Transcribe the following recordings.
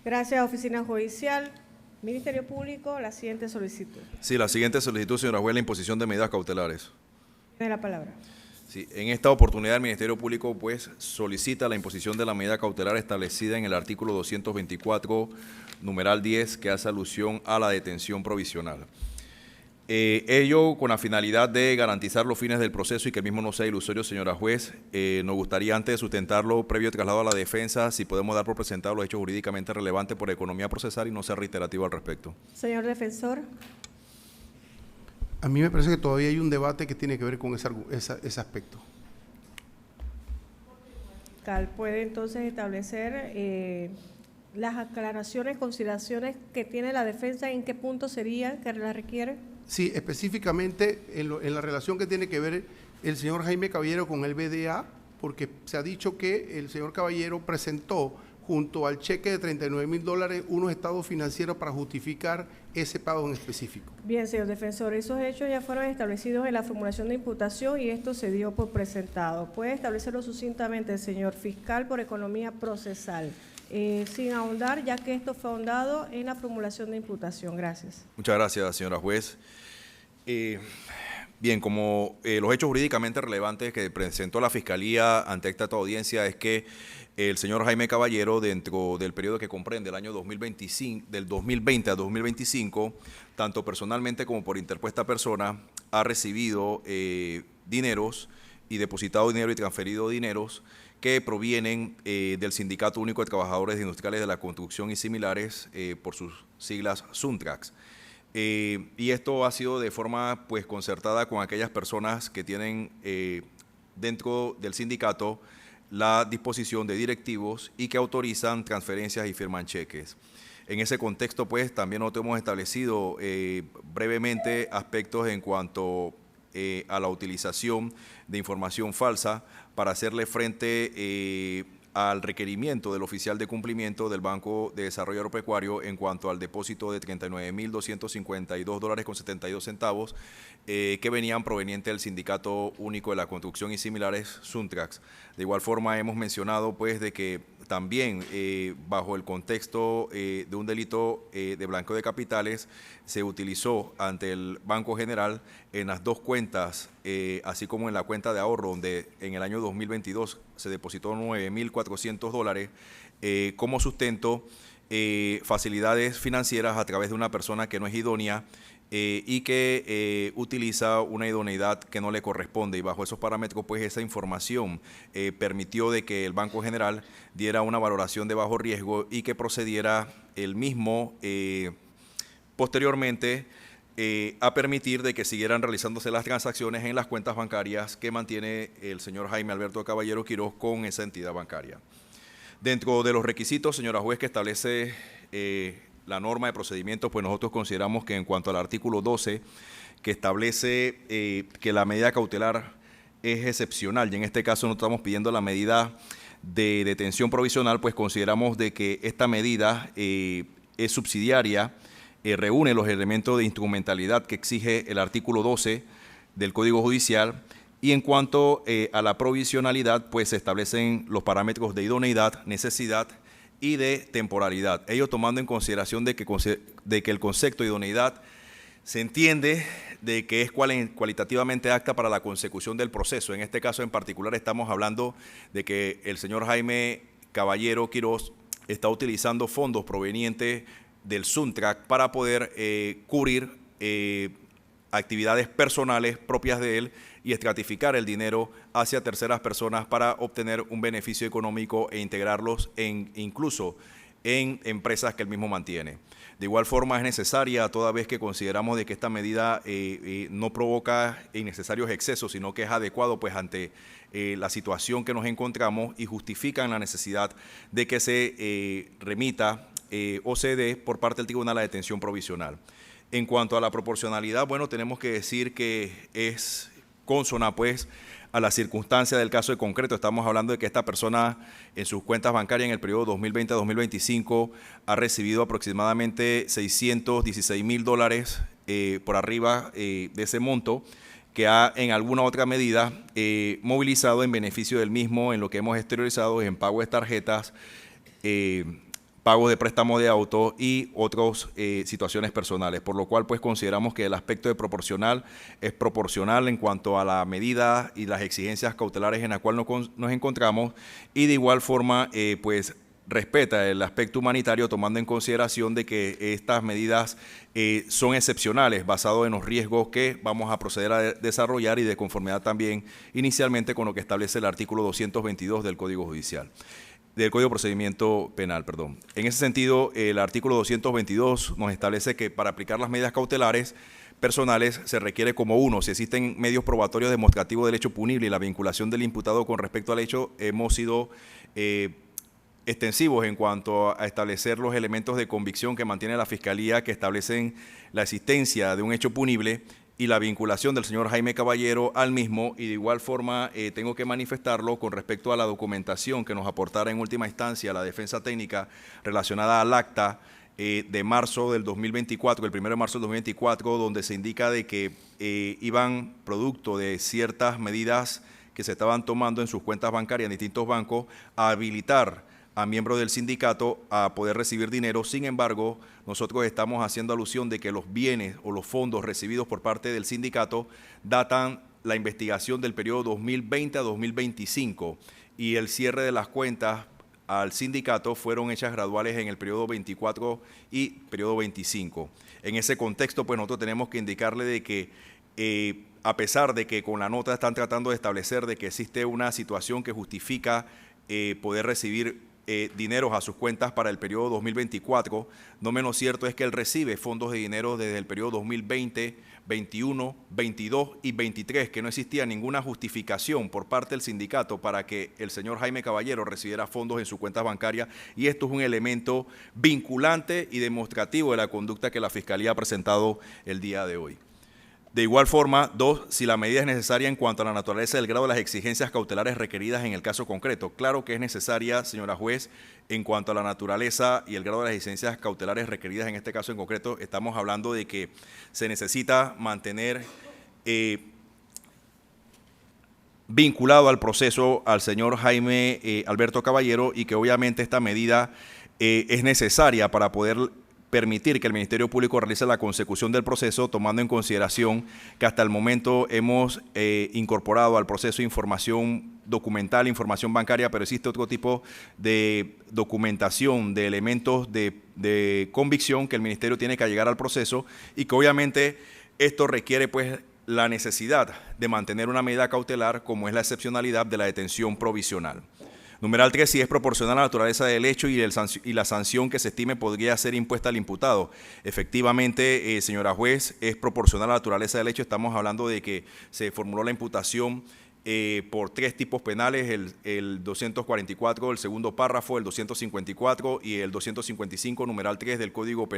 Gracias, Oficina Judicial. Ministerio Público, la siguiente solicitud. Sí, la siguiente solicitud, señora juez, la imposición de medidas cautelares. Tiene la palabra. Sí, en esta oportunidad el Ministerio Público pues solicita la imposición de la medida cautelar establecida en el artículo 224, numeral 10, que hace alusión a la detención provisional. Ello con la finalidad de garantizar los fines del proceso y que el mismo no sea ilusorio, señora juez. Nos gustaría, antes de sustentarlo, previo traslado a la defensa, si podemos dar por presentado los hechos jurídicamente relevantes por economía procesal y no sea reiterativo al respecto. Señor defensor. A mí me parece que todavía hay un debate que tiene que ver con ese aspecto. ¿Puede entonces establecer las aclaraciones, consideraciones que tiene la defensa? ¿En qué punto sería que la requiere? Sí, específicamente en la relación que tiene que ver el señor Jaime Caballero con el BDA, porque se ha dicho que el señor Caballero presentó junto al cheque de $39.000 unos estados financieros para justificar ese pago en específico. Bien, señor defensor, esos hechos ya fueron establecidos en la formulación de imputación y esto se dio por presentado. ¿Puede establecerlo sucintamente, señor fiscal, por economía procesal? Sin ahondar, ya que esto fue ahondado en la formulación de imputación. Gracias. Muchas gracias, señora juez. Bien, como los hechos jurídicamente relevantes que presentó la Fiscalía ante esta audiencia es que el señor Jaime Caballero, dentro del periodo que comprende el año 2025, del 2020 a 2025, tanto personalmente como por interpuesta persona, ha recibido dineros y depositado dinero y transferido dineros que provienen del Sindicato Único de Trabajadores Industriales de la Construcción y similares, por sus siglas SUNTRAX. Y esto ha sido de forma pues concertada con aquellas personas que tienen dentro del sindicato la disposición de directivos y que autorizan transferencias y firman cheques. En ese contexto pues también nosotros hemos establecido brevemente aspectos en cuanto a la utilización de información falsa para hacerle frente al requerimiento del oficial de cumplimiento del Banco de Desarrollo Agropecuario en cuanto al depósito de $39.252.72 que venían provenientes del Sindicato Único de la Construcción y similares, SUNTRAX. De igual forma hemos mencionado pues de que también bajo el contexto de un delito de blanqueo de capitales se utilizó ante el Banco General en las dos cuentas, así como en la cuenta de ahorro, donde en el año 2022 se depositó $9.400 como sustento, facilidades financieras a través de una persona que no es idónea y que utiliza una idoneidad que no le corresponde, y bajo esos parámetros pues esa información permitió de que el Banco General diera una valoración de bajo riesgo y que procediera el mismo posteriormente a permitir de que siguieran realizándose las transacciones en las cuentas bancarias que mantiene el señor Jaime Alberto Caballero Quiroz con esa entidad bancaria. Dentro de los requisitos, señora juez, que establece la norma de procedimientos, pues nosotros consideramos que en cuanto al artículo 12, que establece que la medida cautelar es excepcional, y en este caso no estamos pidiendo la medida de detención provisional, pues consideramos de que esta medida es subsidiaria, reúne los elementos de instrumentalidad que exige el artículo 12 del Código Judicial, y en cuanto a la provisionalidad, pues se establecen los parámetros de idoneidad, necesidad y de temporalidad. Ello tomando en consideración de que el concepto de idoneidad se entiende de que es cualitativamente apta para la consecución del proceso. En este caso en particular estamos hablando de que el señor Jaime Caballero Quiroz está utilizando fondos provenientes del SUNTRAC para poder cubrir actividades personales propias de él y estratificar el dinero hacia terceras personas para obtener un beneficio económico e integrarlos incluso en empresas que él mismo mantiene. De igual forma es necesaria, toda vez que consideramos de que esta medida no provoca innecesarios excesos, sino que es adecuado pues ante la situación que nos encontramos y justifican la necesidad de que se remita o se dé por parte del tribunal la detención provisional. En cuanto a la proporcionalidad, bueno, tenemos que decir que es consona pues a la circunstancia del caso de concreto. Estamos hablando de que esta persona en sus cuentas bancarias en el periodo 2020 a 2025 ha recibido aproximadamente $616.000 por arriba de ese monto, que ha en alguna otra medida movilizado en beneficio del mismo en lo que hemos exteriorizado en pago de tarjetas pagos de préstamo de auto y otras situaciones personales, por lo cual pues consideramos que el aspecto de proporcional es proporcional en cuanto a la medida y las exigencias cautelares en la cual nos encontramos, y de igual forma pues respeta el aspecto humanitario, tomando en consideración de que estas medidas son excepcionales, basado en los riesgos que vamos a proceder a desarrollar y de conformidad también inicialmente con lo que establece el artículo 222 del Código Judicial. Del Código de Procedimiento Penal, perdón. En ese sentido, el artículo 222 nos establece que para aplicar las medidas cautelares personales se requiere como uno, si existen medios probatorios demostrativos del hecho punible y la vinculación del imputado con respecto al hecho, hemos sido extensivos en cuanto a establecer los elementos de convicción que mantiene la Fiscalía, que establecen la existencia de un hecho punible y la vinculación del señor Jaime Caballero al mismo, y de igual forma tengo que manifestarlo con respecto a la documentación que nos aportara en última instancia la defensa técnica relacionada al acta de marzo del 2024, el 1 de marzo del 2024, donde se indica de que iban producto de ciertas medidas que se estaban tomando en sus cuentas bancarias en distintos bancos a habilitar a miembros del sindicato a poder recibir dinero. Sin embargo, nosotros estamos haciendo alusión de que los bienes o los fondos recibidos por parte del sindicato datan la investigación del periodo 2020 a 2025 y el cierre de las cuentas al sindicato fueron hechas graduales en el periodo 24 y periodo 25. En ese contexto, pues nosotros tenemos que indicarle de que a pesar de que con la nota están tratando de establecer de que existe una situación que justifica poder recibir dineros a sus cuentas para el periodo 2024, no menos cierto es que él recibe fondos de dinero desde el periodo 2020, 21, 22 y 23, que no existía ninguna justificación por parte del sindicato para que el señor Jaime Caballero recibiera fondos en sus cuentas bancarias, y esto es un elemento vinculante y demostrativo de la conducta que la Fiscalía ha presentado el día de hoy. De igual forma, 2, si la medida es necesaria en cuanto a la naturaleza del grado de las exigencias cautelares requeridas en el caso concreto. Claro que es necesaria, señora juez, en cuanto a la naturaleza y el grado de las exigencias cautelares requeridas en este caso en concreto. Estamos hablando de que se necesita mantener vinculado al proceso al señor Jaime Alberto Caballero, y que obviamente esta medida es necesaria para poder permitir que el Ministerio Público realice la consecución del proceso, tomando en consideración que hasta el momento hemos incorporado al proceso información documental, información bancaria, pero existe otro tipo de documentación de elementos de convicción que el Ministerio tiene que allegar al proceso, y que obviamente esto requiere pues la necesidad de mantener una medida cautelar como es la excepcionalidad de la detención provisional. Numeral 3, si es proporcional a la naturaleza del hecho y la sanción que se estime podría ser impuesta al imputado. Efectivamente, señora juez, es proporcional a la naturaleza del hecho. Estamos hablando de que se formuló la imputación por 3 tipos penales, el 244, el segundo párrafo, el 254 y el 255, numeral 3 del Código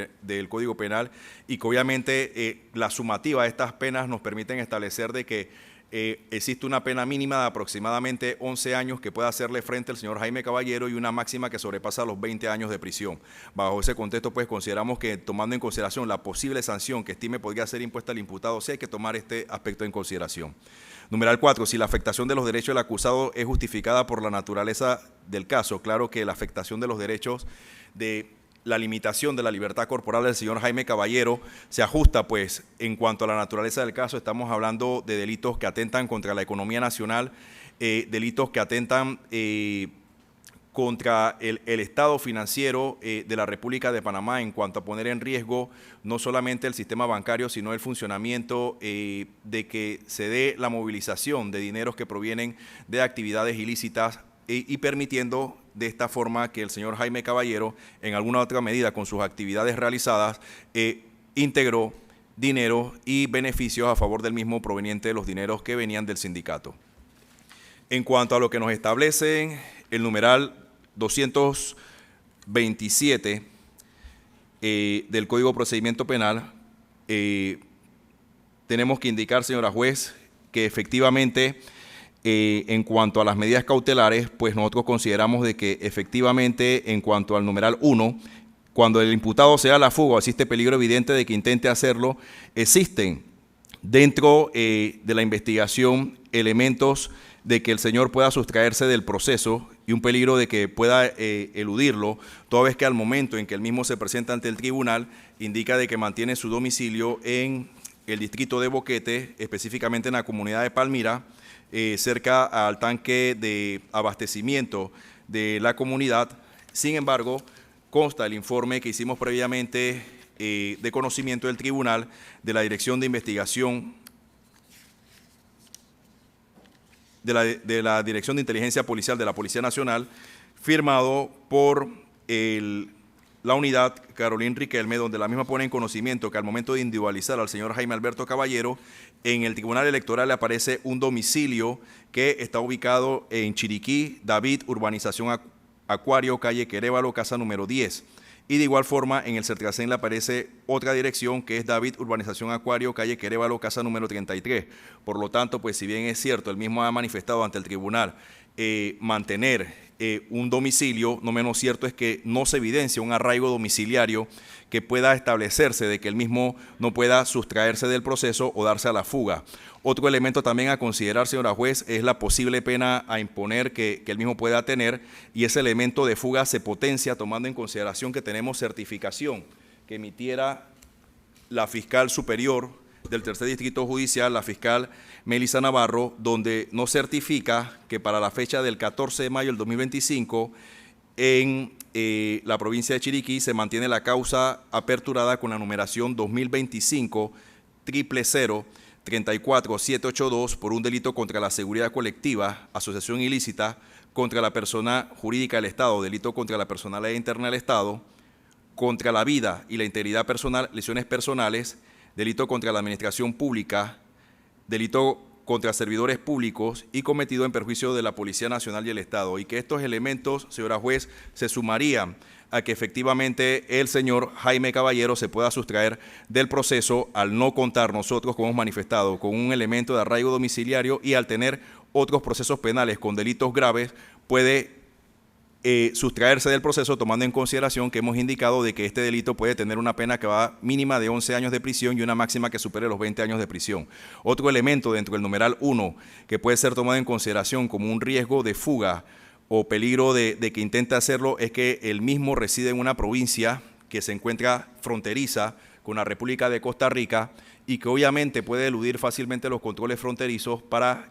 Penal, y que obviamente la sumativa de estas penas nos permiten establecer de que existe una pena mínima de aproximadamente 11 años que puede hacerle frente al señor Jaime Caballero y una máxima que sobrepasa los 20 años de prisión. Bajo ese contexto, pues consideramos que, tomando en consideración la posible sanción que estime podría ser impuesta al imputado, sí hay que tomar este aspecto en consideración. Numeral 4, si la afectación de los derechos del acusado es justificada por la naturaleza del caso. Claro que la afectación de los derechos de la limitación de la libertad corporal del señor Jaime Caballero se ajusta, pues, en cuanto a la naturaleza del caso. Estamos hablando de delitos que atentan contra la economía nacional, delitos que atentan contra el estado financiero de la República de Panamá, en cuanto a poner en riesgo no solamente el sistema bancario, sino el funcionamiento de que se dé la movilización de dineros que provienen de actividades ilícitas y permitiendo de esta forma que el señor Jaime Caballero, en alguna otra medida con sus actividades realizadas, integró dinero y beneficios a favor del mismo proveniente de los dineros que venían del sindicato. En cuanto a lo que nos establece el numeral 227 del Código de Procedimiento Penal, tenemos que indicar, señora juez, que efectivamente en cuanto a las medidas cautelares, pues nosotros consideramos de que efectivamente en cuanto al numeral 1, cuando el imputado se da a la fuga o existe peligro evidente de que intente hacerlo, existen dentro de la investigación elementos de que el señor pueda sustraerse del proceso y un peligro de que pueda eludirlo, toda vez que al momento en que el mismo se presenta ante el tribunal, indica de que mantiene su domicilio en el distrito de Boquete, específicamente en la comunidad de Palmira, cerca al tanque de abastecimiento de la comunidad. Sin embargo, consta el informe que hicimos previamente de conocimiento del tribunal de la Dirección de Investigación de la Dirección de Inteligencia Policial de la Policía Nacional, firmado por la unidad Carolín Riquelme, donde la misma pone en conocimiento que al momento de individualizar al señor Jaime Alberto Caballero, en el Tribunal Electoral le aparece un domicilio que está ubicado en Chiriquí, David, urbanización Acuario, calle Querévalo, casa número 10. Y de igual forma, en el Certracén le aparece otra dirección que es David, urbanización Acuario, calle Querévalo, casa número 33. Por lo tanto, pues si bien es cierto, el mismo ha manifestado ante el tribunal mantener un domicilio, no menos cierto es que no se evidencia un arraigo domiciliario que pueda establecerse de que el mismo no pueda sustraerse del proceso o darse a la fuga. Otro elemento también a considerar, señora juez, es la posible pena a imponer que el mismo pueda tener, y ese elemento de fuga se potencia tomando en consideración que tenemos certificación que emitiera la fiscal superior del Tercer Distrito Judicial, la fiscal Melissa Navarro, donde nos certifica que para la fecha del 14 de mayo del 2025 en la provincia de Chiriquí se mantiene la causa aperturada con la numeración 2025-000-34782 por un delito contra la seguridad colectiva, asociación ilícita contra la persona jurídica del Estado, delito contra la personalidad interna del Estado, contra la vida y la integridad personal, lesiones personales, delito contra la administración pública, delito contra servidores públicos y cometido en perjuicio de la Policía Nacional y el Estado, y que estos elementos, señora juez, se sumarían a que efectivamente el señor Jaime Caballero se pueda sustraer del proceso al no contar nosotros, como hemos manifestado, con un elemento de arraigo domiciliario y al tener otros procesos penales con delitos graves, puede sustraerse del proceso, tomando en consideración que hemos indicado de que este delito puede tener una pena que va mínima de 11 años de prisión y una máxima que supere los 20 años de prisión. Otro elemento dentro del numeral 1 que puede ser tomado en consideración como un riesgo de fuga o peligro de que intente hacerlo es que el mismo reside en una provincia que se encuentra fronteriza con la República de Costa Rica y que obviamente puede eludir fácilmente los controles fronterizos para,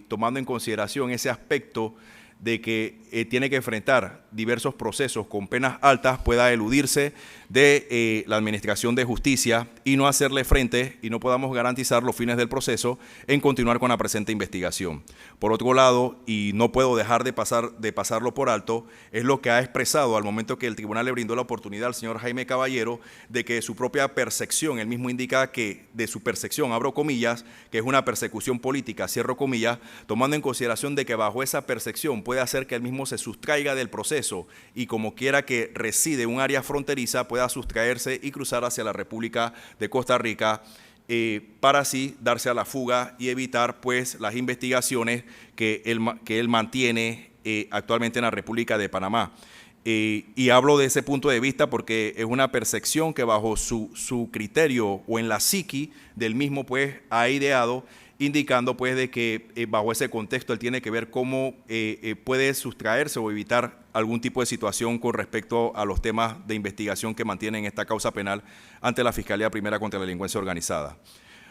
tomando en consideración ese aspecto de que tiene que enfrentar diversos procesos con penas altas, pueda eludirse de la Administración de Justicia y no hacerle frente y no podamos garantizar los fines del proceso en continuar con la presente investigación. Por otro lado, y no puedo dejar de pasarlo por alto, es lo que ha expresado al momento que el tribunal le brindó la oportunidad al señor Jaime Caballero de que su propia percepción, él mismo indica que de su percepción, abro comillas, que es una persecución política, cierro comillas, tomando en consideración de que bajo esa percepción puede hacer que él mismo se sustraiga del proceso y como quiera que reside en un área fronteriza pueda sustraerse y cruzar hacia la República de Costa Rica para así darse a la fuga y evitar pues las investigaciones que él mantiene actualmente en la República de Panamá. Y hablo de ese punto de vista porque es una percepción que bajo su criterio o en la psiqui del mismo pues ha ideado, indicando pues de que bajo ese contexto él tiene que ver cómo puede sustraerse o evitar algún tipo de situación con respecto a los temas de investigación que mantienen esta causa penal ante la Fiscalía Primera contra la Delincuencia Organizada.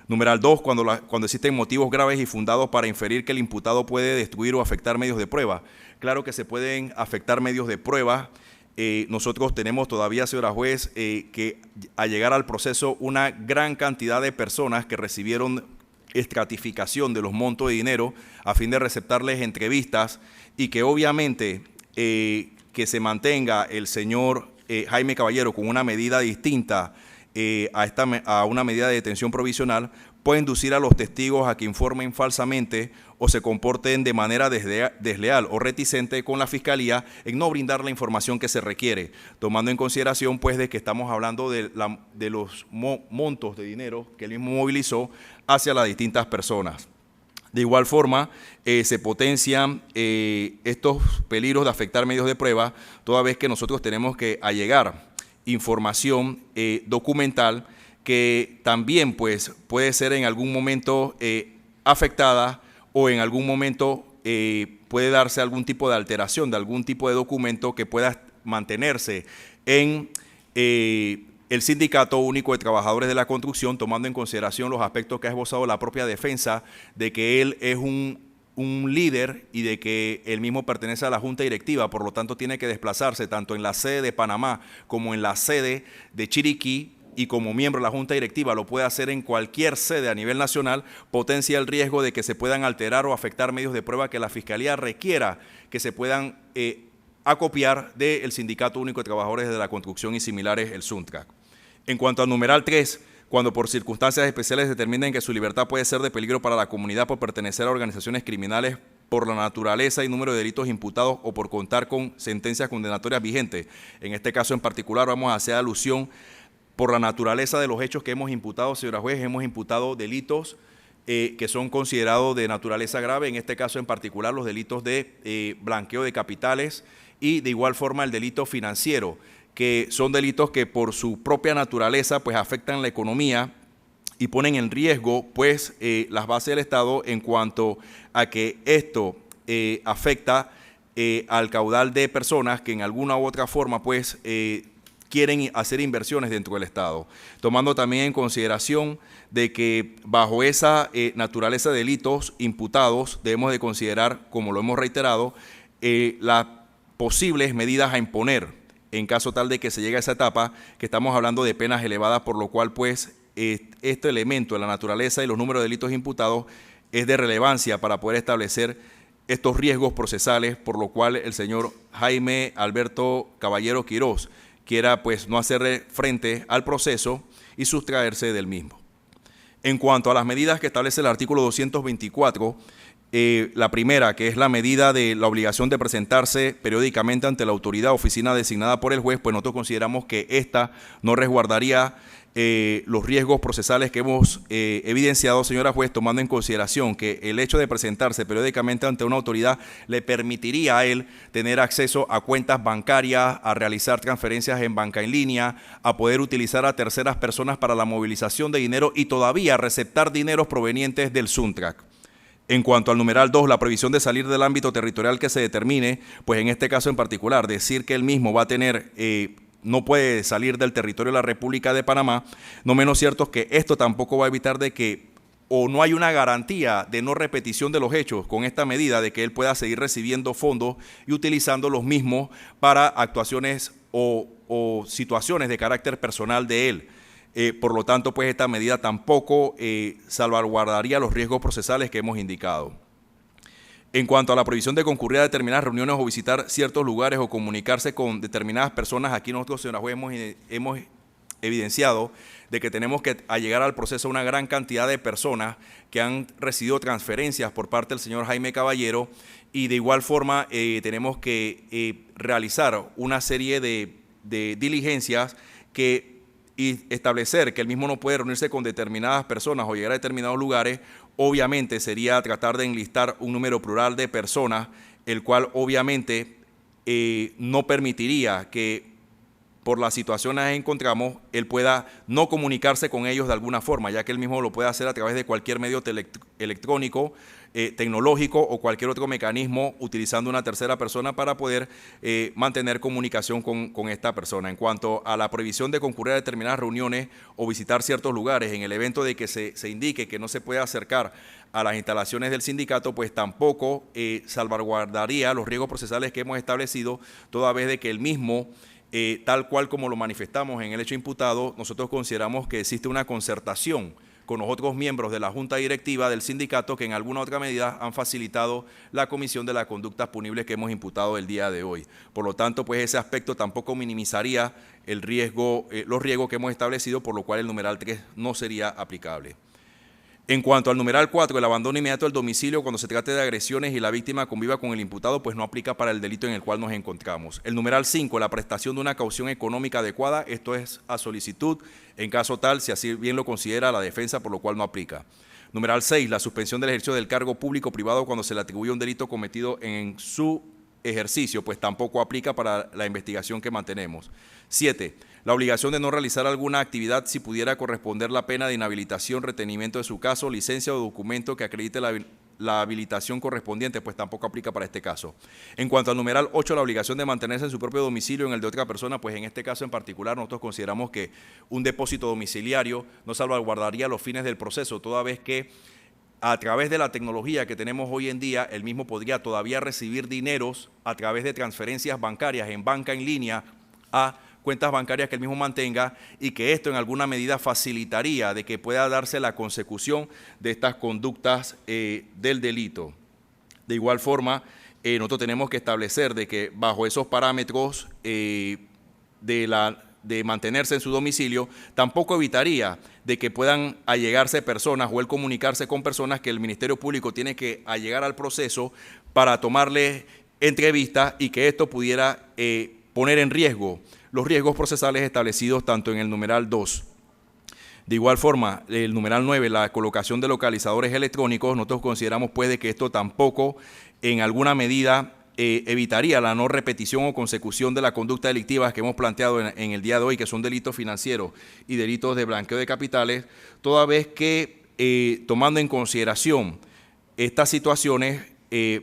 Numeral 2, cuando existen motivos graves y fundados para inferir que el imputado puede destruir o afectar medios de prueba. Claro que se pueden afectar medios de prueba. Nosotros tenemos todavía, señora juez, que al llegar al proceso una gran cantidad de personas que recibieron estratificación de los montos de dinero a fin de receptarles entrevistas y que obviamente que se mantenga el señor Jaime Caballero con una medida distinta a una medida de detención provisional puede inducir a los testigos a que informen falsamente o se comporten de manera desleal o reticente con la Fiscalía en no brindar la información que se requiere, tomando en consideración pues de que estamos hablando de los montos de dinero que él mismo movilizó hacia las distintas personas. De igual forma, se potencian estos peligros de afectar medios de prueba, toda vez que nosotros tenemos que allegar información documental que también pues, puede ser en algún momento afectada o en algún momento puede darse algún tipo de alteración de algún tipo de documento que pueda mantenerse en el Sindicato Único de Trabajadores de la Construcción, tomando en consideración los aspectos que ha esbozado la propia defensa de que él es un líder y de que él mismo pertenece a la Junta Directiva, por lo tanto tiene que desplazarse tanto en la sede de Panamá como en la sede de Chiriquí, y como miembro de la Junta Directiva lo puede hacer en cualquier sede a nivel nacional, potencia el riesgo de que se puedan alterar o afectar medios de prueba que la Fiscalía requiera que se puedan acopiar del Sindicato Único de Trabajadores de la Construcción y similares, el SUNTRAC. En cuanto al numeral 3, cuando por circunstancias especiales determinen que su libertad puede ser de peligro para la comunidad por pertenecer a organizaciones criminales por la naturaleza y número de delitos imputados o por contar con sentencias condenatorias vigentes. En este caso en particular vamos a hacer alusión por la naturaleza de los hechos que hemos imputado, señora juez. Hemos imputado delitos que son considerados de naturaleza grave, en este caso en particular los delitos de blanqueo de capitales y de igual forma el delito financiero, que son delitos que por su propia naturaleza pues afectan la economía y ponen en riesgo pues las bases del Estado en cuanto a que esto afecta al caudal de personas que en alguna u otra forma pues quieren hacer inversiones dentro del Estado, tomando también en consideración de que bajo esa naturaleza de delitos imputados debemos de considerar, como lo hemos reiterado, las posibles medidas a imponer en caso tal de que se llegue a esa etapa, que estamos hablando de penas elevadas, por lo cual pues este elemento de la naturaleza y los números de delitos imputados es de relevancia para poder establecer estos riesgos procesales, por lo cual el señor Jaime Alberto Caballero Quirós quiera pues no hacerle frente al proceso y sustraerse del mismo. En cuanto a las medidas que establece el artículo 224, la primera, que es la medida de la obligación de presentarse periódicamente ante la autoridad o oficina designada por el juez, pues nosotros consideramos que esta no resguardaría los riesgos procesales que hemos evidenciado, señora juez, tomando en consideración que el hecho de presentarse periódicamente ante una autoridad le permitiría a él tener acceso a cuentas bancarias, a realizar transferencias en banca en línea, a poder utilizar a terceras personas para la movilización de dinero y todavía receptar dineros provenientes del SUNTRAC. En cuanto al numeral 2, la prohibición de salir del ámbito territorial que se determine, pues en este caso en particular, decir que él mismo va a tener no puede salir del territorio de la República de Panamá, no menos cierto es que esto tampoco va a evitar de que, o no hay una garantía de no repetición de los hechos con esta medida, de que él pueda seguir recibiendo fondos y utilizando los mismos para actuaciones o situaciones de carácter personal de él. Por lo tanto, pues esta medida tampoco salvaguardaría los riesgos procesales que hemos indicado. En cuanto a la prohibición de concurrir a determinadas reuniones o visitar ciertos lugares o comunicarse con determinadas personas, aquí nosotros, señora juez, hemos evidenciado de que tenemos que allegar al proceso una gran cantidad de personas que han recibido transferencias por parte del señor Jaime Caballero y de igual forma tenemos que realizar una serie de diligencias y establecer que el mismo no puede reunirse con determinadas personas o llegar a determinados lugares. Obviamente sería tratar de enlistar un número plural de personas, el cual obviamente no permitiría que por la situación en la que encontramos, él pueda no comunicarse con ellos de alguna forma, ya que él mismo lo puede hacer a través de cualquier medio electrónico, tecnológico o cualquier otro mecanismo utilizando una tercera persona para poder mantener comunicación con esta persona. En cuanto a la prohibición de concurrir a determinadas reuniones o visitar ciertos lugares, en el evento de que se indique que no se puede acercar a las instalaciones del sindicato, pues tampoco salvaguardaría los riesgos procesales que hemos establecido, toda vez de que el mismo, tal cual como lo manifestamos en el hecho imputado, nosotros consideramos que existe una concertación con los otros miembros de la Junta Directiva del sindicato que en alguna otra medida han facilitado la comisión de las conductas punibles que hemos imputado el día de hoy. Por lo tanto, pues ese aspecto tampoco minimizaría el riesgo, los riesgos que hemos establecido, por lo cual el numeral 3 no sería aplicable. En cuanto al numeral 4, el abandono inmediato del domicilio cuando se trate de agresiones y la víctima conviva con el imputado, pues no aplica para el delito en el cual nos encontramos. El numeral 5, la prestación de una caución económica adecuada, esto es a solicitud, en caso tal, si así bien lo considera la defensa, por lo cual no aplica. Numeral 6, la suspensión del ejercicio del cargo público o privado cuando se le atribuye un delito cometido en su ejercicio, pues tampoco aplica para la investigación que mantenemos. 7. La obligación de no realizar alguna actividad si pudiera corresponder la pena de inhabilitación, retenimiento de su caso, licencia o documento que acredite la habilitación correspondiente, pues tampoco aplica para este caso. En cuanto al numeral 8, la obligación de mantenerse en su propio domicilio en el de otra persona, pues en este caso en particular nosotros consideramos que un depósito domiciliario no salvaguardaría los fines del proceso, toda vez que a través de la tecnología que tenemos hoy en día, el mismo podría todavía recibir dineros a través de transferencias bancarias en banca en línea a cuentas bancarias que él mismo mantenga, y que esto en alguna medida facilitaría de que pueda darse la consecución de estas conductas del delito. De igual forma, nosotros tenemos que establecer de que bajo esos parámetros de mantenerse en su domicilio, tampoco evitaría de que puedan allegarse personas o él comunicarse con personas que el Ministerio Público tiene que allegar al proceso para tomarle entrevista, y que esto pudiera poner en riesgo los riesgos procesales establecidos tanto en el numeral 2. De igual forma, el numeral 9, la colocación de localizadores electrónicos, nosotros consideramos pues de que esto tampoco en alguna medida evitaría la no repetición o consecución de la conducta delictiva que hemos planteado en el día de hoy, que son delitos financieros y delitos de blanqueo de capitales, toda vez que tomando en consideración estas situaciones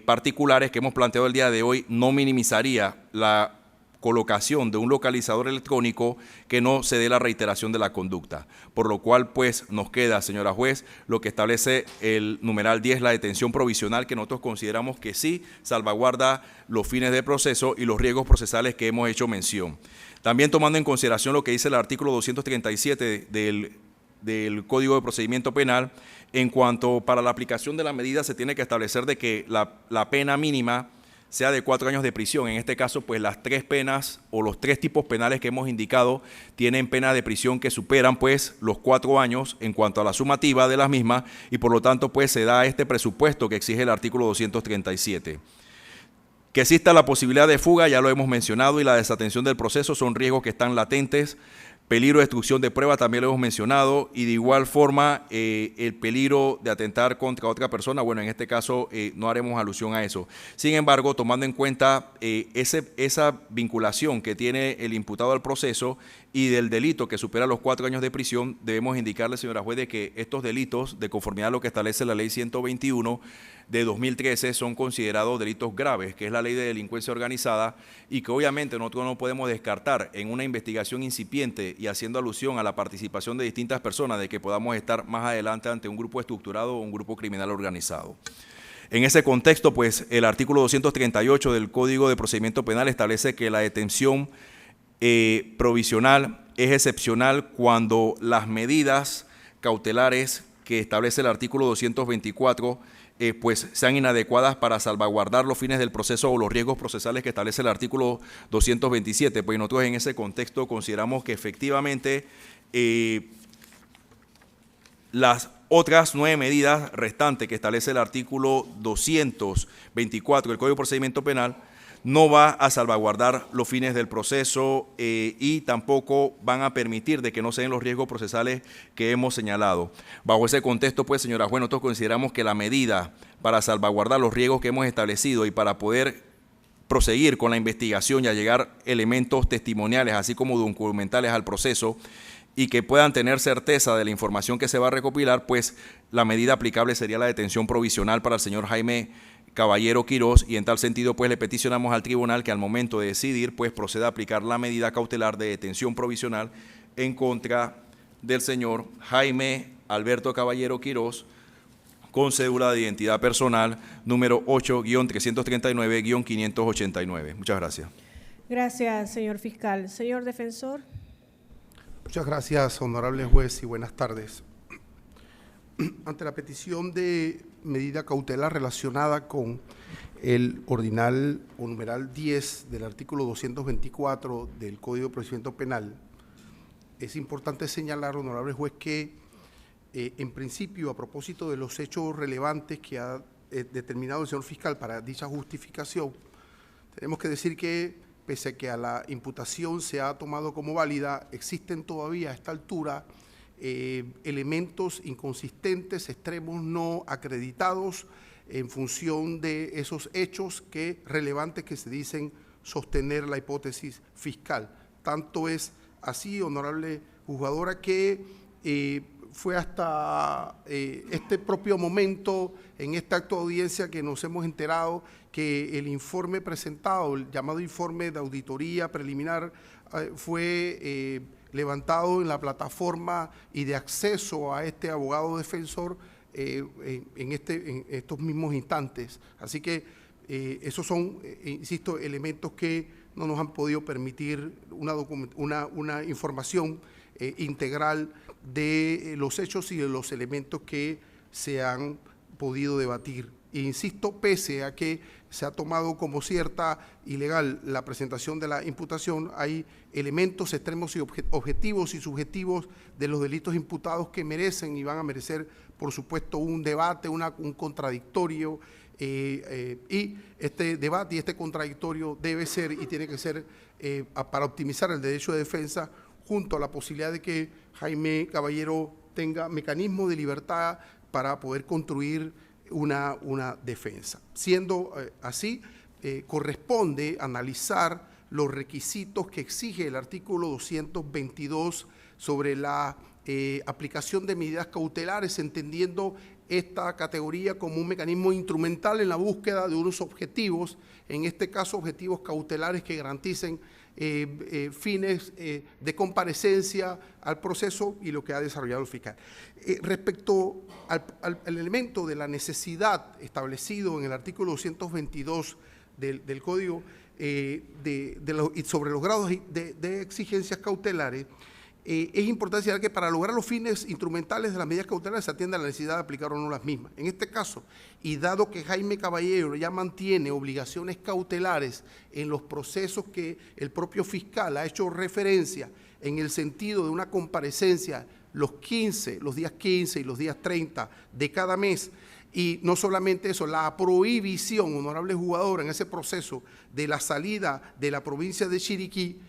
particulares que hemos planteado el día de hoy, no minimizaría la colocación de un localizador electrónico que no se dé la reiteración de la conducta. Por lo cual, pues, nos queda, señora juez, lo que establece el numeral 10, la detención provisional, que nosotros consideramos que sí salvaguarda los fines del proceso y los riesgos procesales que hemos hecho mención. También tomando en consideración lo que dice el artículo 237 del Código de Procedimiento Penal, en cuanto para la aplicación de la medida se tiene que establecer de que la pena mínima sea de 4 años de prisión. En este caso, pues las 3 penas o los 3 tipos penales que hemos indicado tienen pena de prisión que superan pues los 4 años en cuanto a la sumativa de las mismas, y por lo tanto pues se da este presupuesto que exige el artículo 237. Que exista la posibilidad de fuga, ya lo hemos mencionado, y la desatención del proceso son riesgos que están latentes. Peligro de destrucción de prueba también lo hemos mencionado, y de igual forma el peligro de atentar contra otra persona. Bueno, en este caso no haremos alusión a eso. Sin embargo, tomando en cuenta esa vinculación que tiene el imputado al proceso y del delito que supera los 4 años de prisión, debemos indicarle, señora juez, de que estos delitos, de conformidad a lo que establece la ley 121 de 2013, son considerados delitos graves, que es la ley de delincuencia organizada, y que obviamente nosotros no podemos descartar en una investigación incipiente y haciendo alusión a la participación de distintas personas de que podamos estar más adelante ante un grupo estructurado o un grupo criminal organizado. En ese contexto, pues el artículo 238 del Código de Procedimiento Penal establece que la detención provisional es excepcional cuando las medidas cautelares que establece el artículo 224 pues sean inadecuadas para salvaguardar los fines del proceso o los riesgos procesales que establece el artículo 227. Pues nosotros en ese contexto consideramos que efectivamente las otras 9 medidas restantes que establece el artículo 224 del Código de Procedimiento Penal no va a salvaguardar los fines del proceso y tampoco van a permitir de que no se den los riesgos procesales que hemos señalado. Bajo ese contexto, pues, señora juez, nosotros consideramos que la medida para salvaguardar los riesgos que hemos establecido y para poder proseguir con la investigación y allegar elementos testimoniales, así como documentales al proceso, y que puedan tener certeza de la información que se va a recopilar, pues la medida aplicable sería la detención provisional para el señor Jaime Caballero Quirós, y en tal sentido pues le peticionamos al tribunal que al momento de decidir pues proceda a aplicar la medida cautelar de detención provisional en contra del señor Jaime Alberto Caballero Quirós, con cédula de identidad personal número 8-339-589. Muchas gracias. Gracias, señor fiscal. Señor defensor. Muchas gracias, honorable juez, y buenas tardes. Ante la petición de medida cautelar relacionada con el ordinal o numeral 10 del artículo 224 del Código de Procedimiento Penal, es importante señalar, honorable juez, que en principio, a propósito de los hechos relevantes que ha determinado el señor fiscal para dicha justificación, tenemos que decir que, pese a que a la imputación se ha tomado como válida, existen todavía a esta altura elementos inconsistentes, extremos no acreditados en función de esos hechos relevantes que se dicen sostener la hipótesis fiscal. Tanto es así, honorable juzgadora, que fue hasta este propio momento, en este acto de audiencia, que nos hemos enterado que el informe presentado, el llamado informe de auditoría preliminar, fue levantado en la plataforma y de acceso a este abogado defensor en estos mismos instantes. Así que esos son, insisto, elementos que no nos han podido permitir una información integral de los hechos y de los elementos que se han podido debatir. E insisto, pese a que se ha tomado como cierta y legal la presentación de la imputación, hay elementos extremos y objetivos y subjetivos de los delitos imputados que merecen y van a merecer, por supuesto, un debate, un contradictorio, y este debate y este contradictorio debe ser y tiene que ser para optimizar el derecho de defensa, junto a la posibilidad de que Jaime Caballero tenga mecanismos de libertad para poder construir una defensa. Siendo así, corresponde analizar los requisitos que exige el artículo 222 sobre la aplicación de medidas cautelares, entendiendo esta categoría como un mecanismo instrumental en la búsqueda de unos objetivos, en este caso objetivos cautelares que garanticen fines de comparecencia al proceso y lo que ha desarrollado el fiscal. Respecto al elemento de la necesidad establecido en el artículo 222 del Código sobre los grados de exigencias cautelares, es importante señalar que para lograr los fines instrumentales de las medidas cautelares se atiende a la necesidad de aplicar o no las mismas. En este caso, y dado que Jaime Caballero ya mantiene obligaciones cautelares en los procesos que el propio fiscal ha hecho referencia en el sentido de una comparecencia los días 15 y los días 30 de cada mes, y no solamente eso, la prohibición, honorable jugador, en ese proceso de la salida de la provincia de Chiriquí,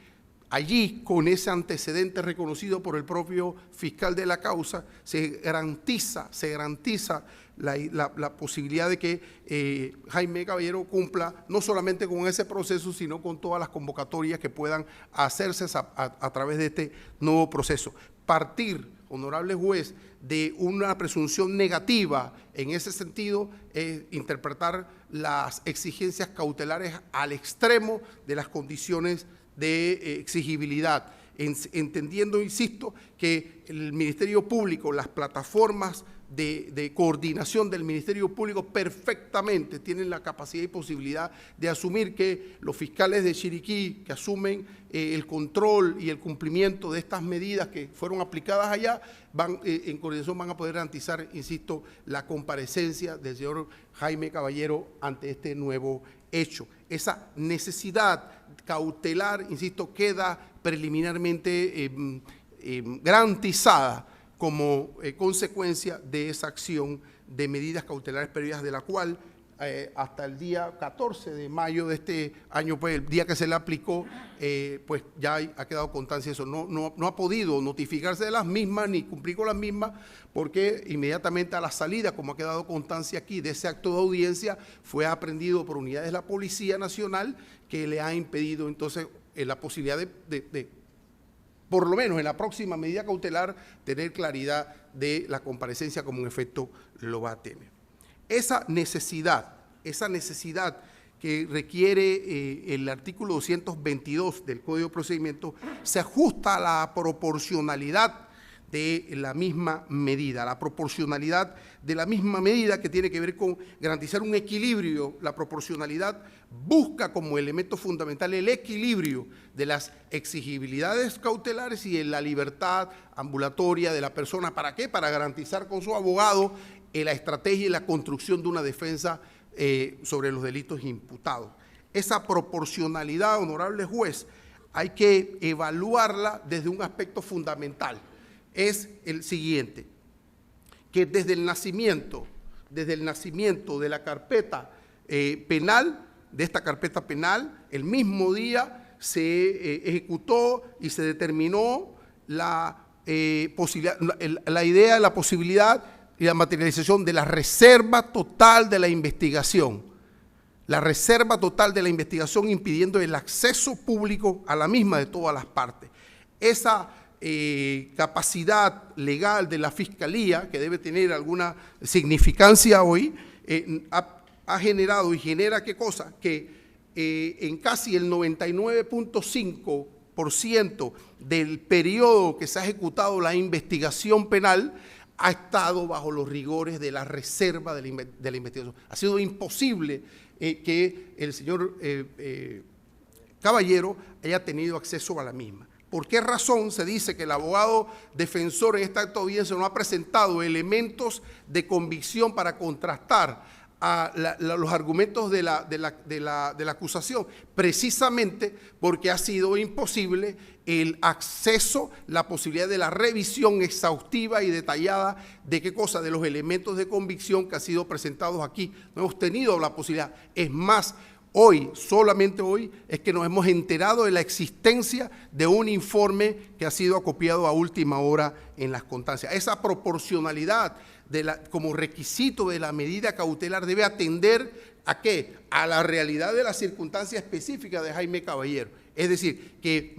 allí, con ese antecedente reconocido por el propio fiscal de la causa, se garantiza la posibilidad de que Jaime Caballero cumpla no solamente con ese proceso, sino con todas las convocatorias que puedan hacerse a través de este nuevo proceso. Partir, honorable juez, de una presunción negativa en ese sentido es interpretar las exigencias cautelares al extremo de las condiciones de exigibilidad, entendiendo, insisto, que el Ministerio Público, las plataformas de coordinación del Ministerio Público perfectamente tienen la capacidad y posibilidad de asumir que los fiscales de Chiriquí, que asumen el control y el cumplimiento de estas medidas que fueron aplicadas allá, en coordinación van a poder garantizar, insisto, la comparecencia del señor Jaime Caballero ante este nuevo hecho. Esa necesidad cautelar, insisto, queda preliminarmente garantizada como consecuencia de esa acción de medidas cautelares previas, de la cual hasta el día 14 de mayo de este año, pues el día que se le aplicó, pues ya ha quedado constancia de eso. No ha podido notificarse de las mismas ni cumplir con las mismas, porque inmediatamente a la salida, como ha quedado constancia aquí, de ese acto de audiencia, fue aprehendido por unidades de la Policía Nacional, que le ha impedido entonces la posibilidad de por lo menos en la próxima medida cautelar, tener claridad de la comparecencia, como en efecto lo va a tener. Esa necesidad que requiere el artículo 222 del Código de Procedimiento se ajusta a la proporcionalidad de la misma medida, que tiene que ver con garantizar un equilibrio. La proporcionalidad busca como elemento fundamental el equilibrio de las exigibilidades cautelares y de la libertad ambulatoria de la persona. ¿Para qué? Para garantizar con su abogado la estrategia y la construcción de una defensa sobre los delitos imputados. Esa proporcionalidad, honorable juez, hay que evaluarla desde un aspecto fundamental. Es el siguiente, que desde el nacimiento de la carpeta penal, de esta carpeta penal, el mismo día se ejecutó y se determinó la idea, la posibilidad y la materialización de la reserva total de la investigación. La reserva total de la investigación, impidiendo el acceso público a la misma de todas las partes. Esa capacidad legal de la Fiscalía, que debe tener alguna significancia hoy, ha generado y genera ¿qué cosa? Que en casi el 99.5% del periodo que se ha ejecutado la investigación penal ha estado bajo los rigores de la reserva de la investigación. Ha sido imposible que el señor Caballero haya tenido acceso a la misma. ¿Por qué razón se dice que el abogado defensor en esta acta de audiencia no ha presentado elementos de convicción para contrastar los argumentos de la acusación? Precisamente porque ha sido imposible el acceso, la posibilidad de la revisión exhaustiva y detallada de qué cosa, de los elementos de convicción que han sido presentados aquí. No hemos tenido la posibilidad. Es más, hoy, solamente hoy, es que nos hemos enterado de la existencia de un informe que ha sido acopiado a última hora en las constancias. Esa proporcionalidad como requisito de la medida cautelar debe atender ¿a qué? A la realidad de la circunstancia específica de Jaime Caballero. Es decir, que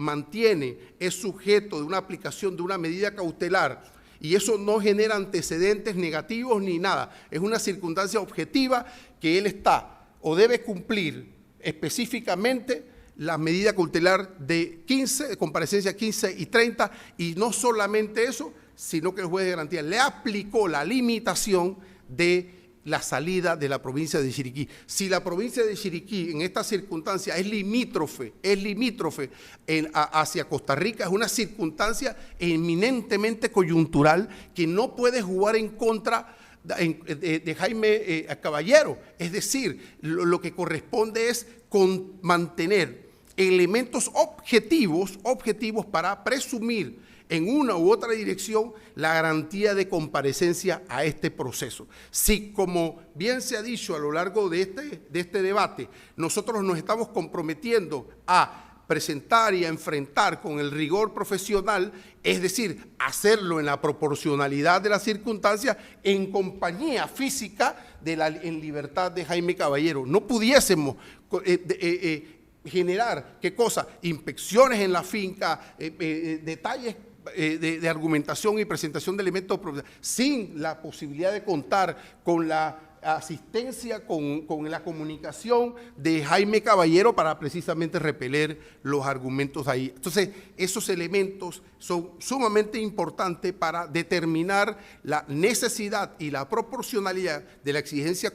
es sujeto de una aplicación de una medida cautelar y eso no genera antecedentes negativos ni nada. Es una circunstancia objetiva que él está o debe cumplir específicamente la medida cautelar de comparecencia 15 y 30, y no solamente eso, sino que el juez de garantía le aplicó la limitación de la salida de la provincia de Chiriquí. Si la provincia de Chiriquí en esta circunstancia es limítrofe hacia Costa Rica, es una circunstancia eminentemente coyuntural que no puede jugar en contra de Jaime Caballero. Es decir, lo que corresponde es mantener elementos objetivos para presumir en una u otra dirección la garantía de comparecencia a este proceso. Si, como bien se ha dicho a lo largo de este debate, nosotros nos estamos comprometiendo a presentar y a enfrentar con el rigor profesional, es decir, hacerlo en la proporcionalidad de las circunstancias, en compañía física en libertad de Jaime Caballero. No pudiésemos generar, ¿qué cosa? Inspecciones en la finca, detalles de argumentación y presentación de elementos sin la posibilidad de contar con la asistencia, con la comunicación de Jaime Caballero para precisamente repeler los argumentos ahí. Entonces, esos elementos son sumamente importantes para determinar la necesidad y la proporcionalidad de la exigencia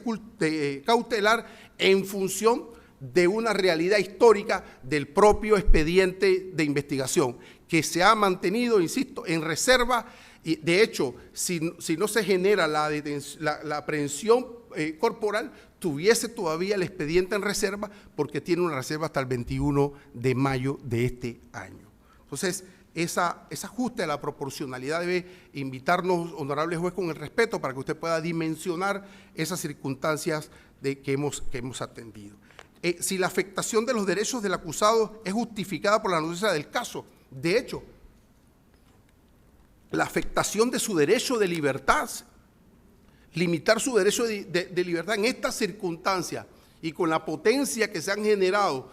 cautelar en función de una realidad histórica del propio expediente de investigación, que se ha mantenido, insisto, en reserva. Y de hecho, si no se genera la aprehensión corporal, tuviese todavía el expediente en reserva, porque tiene una reserva hasta el 21 de mayo de este año. Entonces, ese ajuste a la proporcionalidad debe invitarnos, honorable juez, con el respeto para que usted pueda dimensionar esas circunstancias que hemos atendido. Si la afectación de los derechos del acusado es justificada por la noticia del caso, de hecho, la afectación de su derecho de libertad, limitar su derecho de libertad en estas circunstancias y con la potencia que se ha generado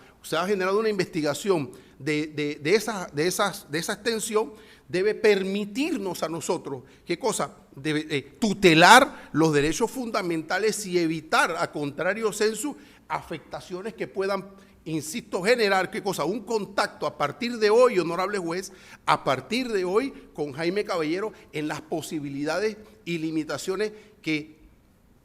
una investigación de esa extensión, debe permitirnos a nosotros, ¿qué cosa? Debe tutelar los derechos fundamentales y evitar, a contrario sensu, afectaciones que puedan, insisto, generar, ¿qué cosa? Un contacto a partir de hoy, honorable juez, a partir de hoy con Jaime Caballero en las posibilidades y limitaciones que,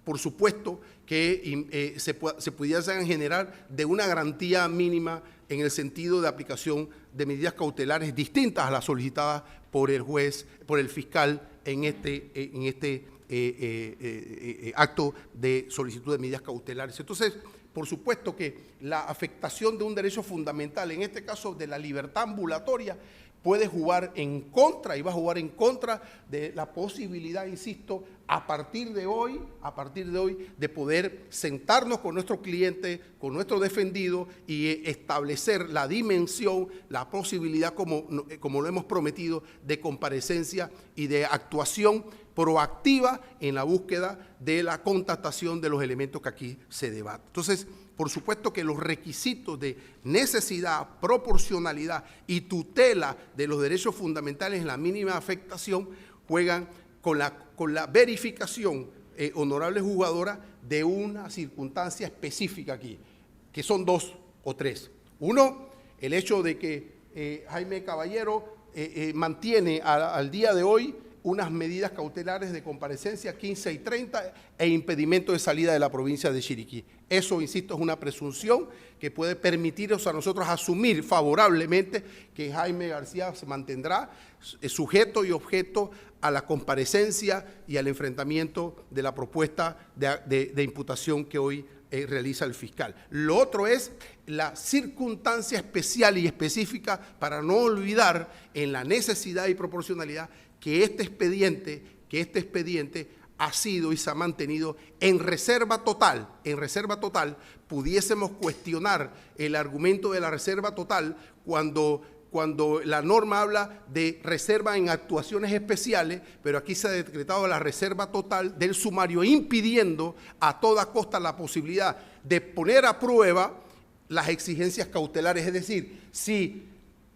por supuesto, que se pudiesen generar de una garantía mínima en el sentido de aplicación de medidas cautelares distintas a las solicitadas por el juez, por el fiscal en este acto de solicitud de medidas cautelares. Entonces, por supuesto que la afectación de un derecho fundamental, en este caso de la libertad ambulatoria, puede jugar en contra y va a jugar en contra de la posibilidad, insisto, a partir de hoy, de poder sentarnos con nuestro cliente, con nuestro defendido y establecer la dimensión, la posibilidad, como lo hemos prometido, de comparecencia y de actuación proactiva en la búsqueda de la contestación de los elementos que aquí se debaten. Entonces, por supuesto que los requisitos de necesidad, proporcionalidad y tutela de los derechos fundamentales en la mínima afectación juegan con la verificación, honorable jugadora, de una circunstancia específica aquí, que son 2 o 3. Uno, el hecho de que Jaime Caballero mantiene al día de hoy unas medidas cautelares de comparecencia 15 y 30 e impedimento de salida de la provincia de Chiriquí. Eso, insisto, es una presunción que puede permitirnos a nosotros asumir favorablemente que Jaime García se mantendrá sujeto y objeto a la comparecencia y al enfrentamiento de la propuesta de imputación que hoy realiza el fiscal. Lo otro es la circunstancia especial y específica, para no olvidar en la necesidad y proporcionalidad, que este expediente ha sido y se ha mantenido en reserva total. En reserva total, pudiésemos cuestionar el argumento de la reserva total cuando la norma habla de reserva en actuaciones especiales, pero aquí se ha decretado la reserva total del sumario, impidiendo a toda costa la posibilidad de poner a prueba las exigencias cautelares. Es decir, si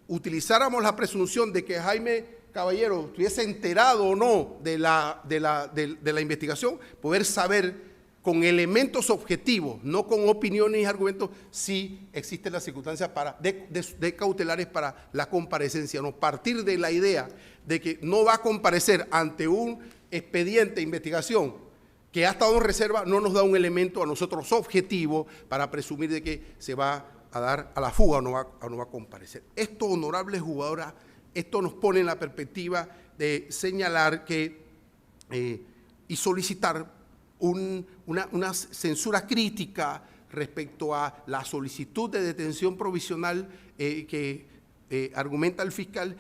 utilizáramos la presunción de que Jaime Caballero estuviese enterado o no de la investigación, poder saber con elementos objetivos, no con opiniones y argumentos, si existen las circunstancias de cautelares para la comparecencia. No partir de la idea de que no va a comparecer ante un expediente de investigación que ha estado en reserva, no nos da un elemento a nosotros objetivo para presumir de que se va a dar a la fuga o no va a comparecer. Esto, honorable jugadora, esto nos pone en la perspectiva de señalar que y solicitar una censura crítica respecto a la solicitud de detención provisional que argumenta el fiscal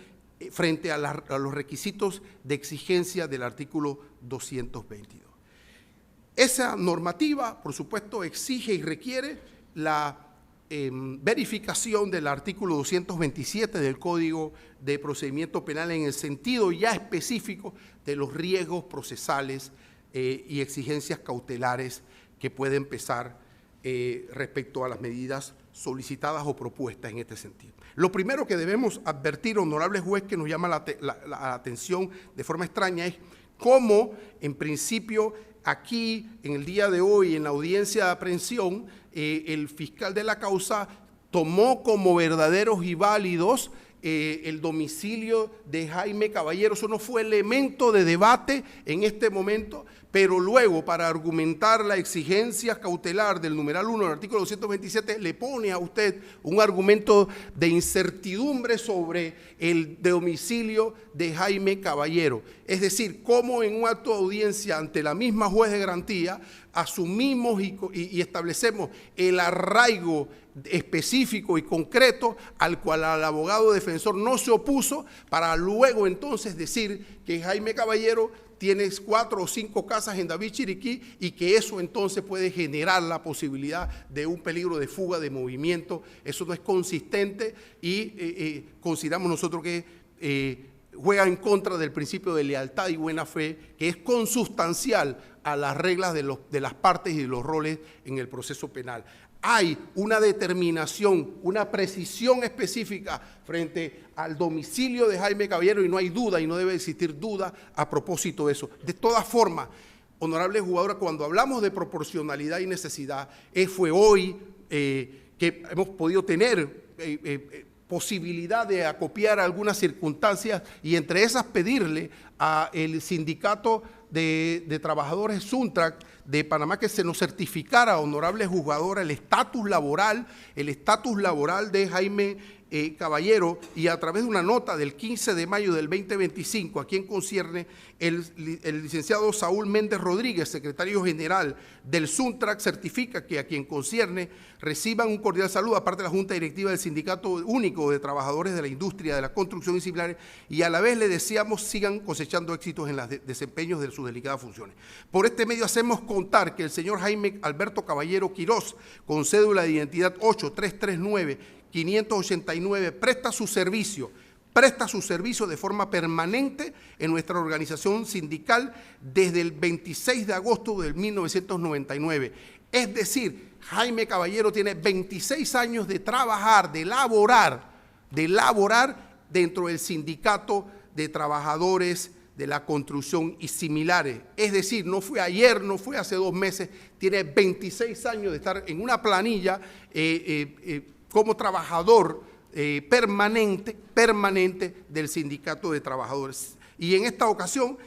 frente a los requisitos de exigencia del artículo 222. Esa normativa, por supuesto, exige y requiere la verificación del artículo 227 del Código de Procedimiento Penal en el sentido ya específico de los riesgos procesales y exigencias cautelares que pueden pesar respecto a las medidas solicitadas o propuestas en este sentido. Lo primero que debemos advertir, honorable juez, que nos llama la atención de forma extraña, es cómo, en principio, aquí, en el día de hoy, en la audiencia de aprehensión, el fiscal de la causa tomó como verdaderos y válidos el domicilio de Jaime Caballero. Eso no fue elemento de debate en este momento, pero luego, para argumentar la exigencia cautelar del numeral 1 del artículo 227, le pone a usted un argumento de incertidumbre sobre el domicilio de Jaime Caballero. Es decir, cómo en un acto de audiencia ante la misma juez de garantía asumimos y establecemos el arraigo específico y concreto al cual al abogado defensor no se opuso, para luego entonces decir que Jaime Caballero tiene 4 o 5 casas en David Chiriquí y que eso entonces puede generar la posibilidad de un peligro de fuga de movimiento. Eso no es consistente y consideramos nosotros que juega en contra del principio de lealtad y buena fe, que es consustancial a las reglas de las partes y de los roles en el proceso penal. Hay una determinación, una precisión específica frente al domicilio de Jaime Caballero y no hay duda y no debe existir duda a propósito de eso. De todas formas, honorable jugadora, cuando hablamos de proporcionalidad y necesidad, fue hoy que hemos podido tener posibilidad de acopiar algunas circunstancias y entre esas pedirle al sindicato de trabajadores Suntrac de Panamá que se nos certificara, honorable jugadora, el estatus laboral de Jaime Caballero, y a través de una nota del 15 de mayo del 2025, a quien concierne el licenciado Saúl Méndez Rodríguez, secretario general del Suntrac, certifica que a quien concierne reciban un cordial saludo, aparte de la Junta Directiva del Sindicato Único de Trabajadores de la Industria de la Construcción y similares, y a la vez le deseamos sigan cosechando éxitos en los desempeños de sus delicadas funciones. Por este medio hacemos contar que el señor Jaime Alberto Caballero Quirós, con cédula de identidad 8339-589, presta su servicio de forma permanente en nuestra organización sindical desde el 26 de agosto de 1999. Es decir, Jaime Caballero tiene 26 años de trabajar, de laborar dentro del sindicato de trabajadores de la construcción y similares. Es decir, no fue ayer, no fue hace 2 meses, tiene 26 años de estar en una planilla como trabajador permanente del sindicato de trabajadores. Y en esta ocasión,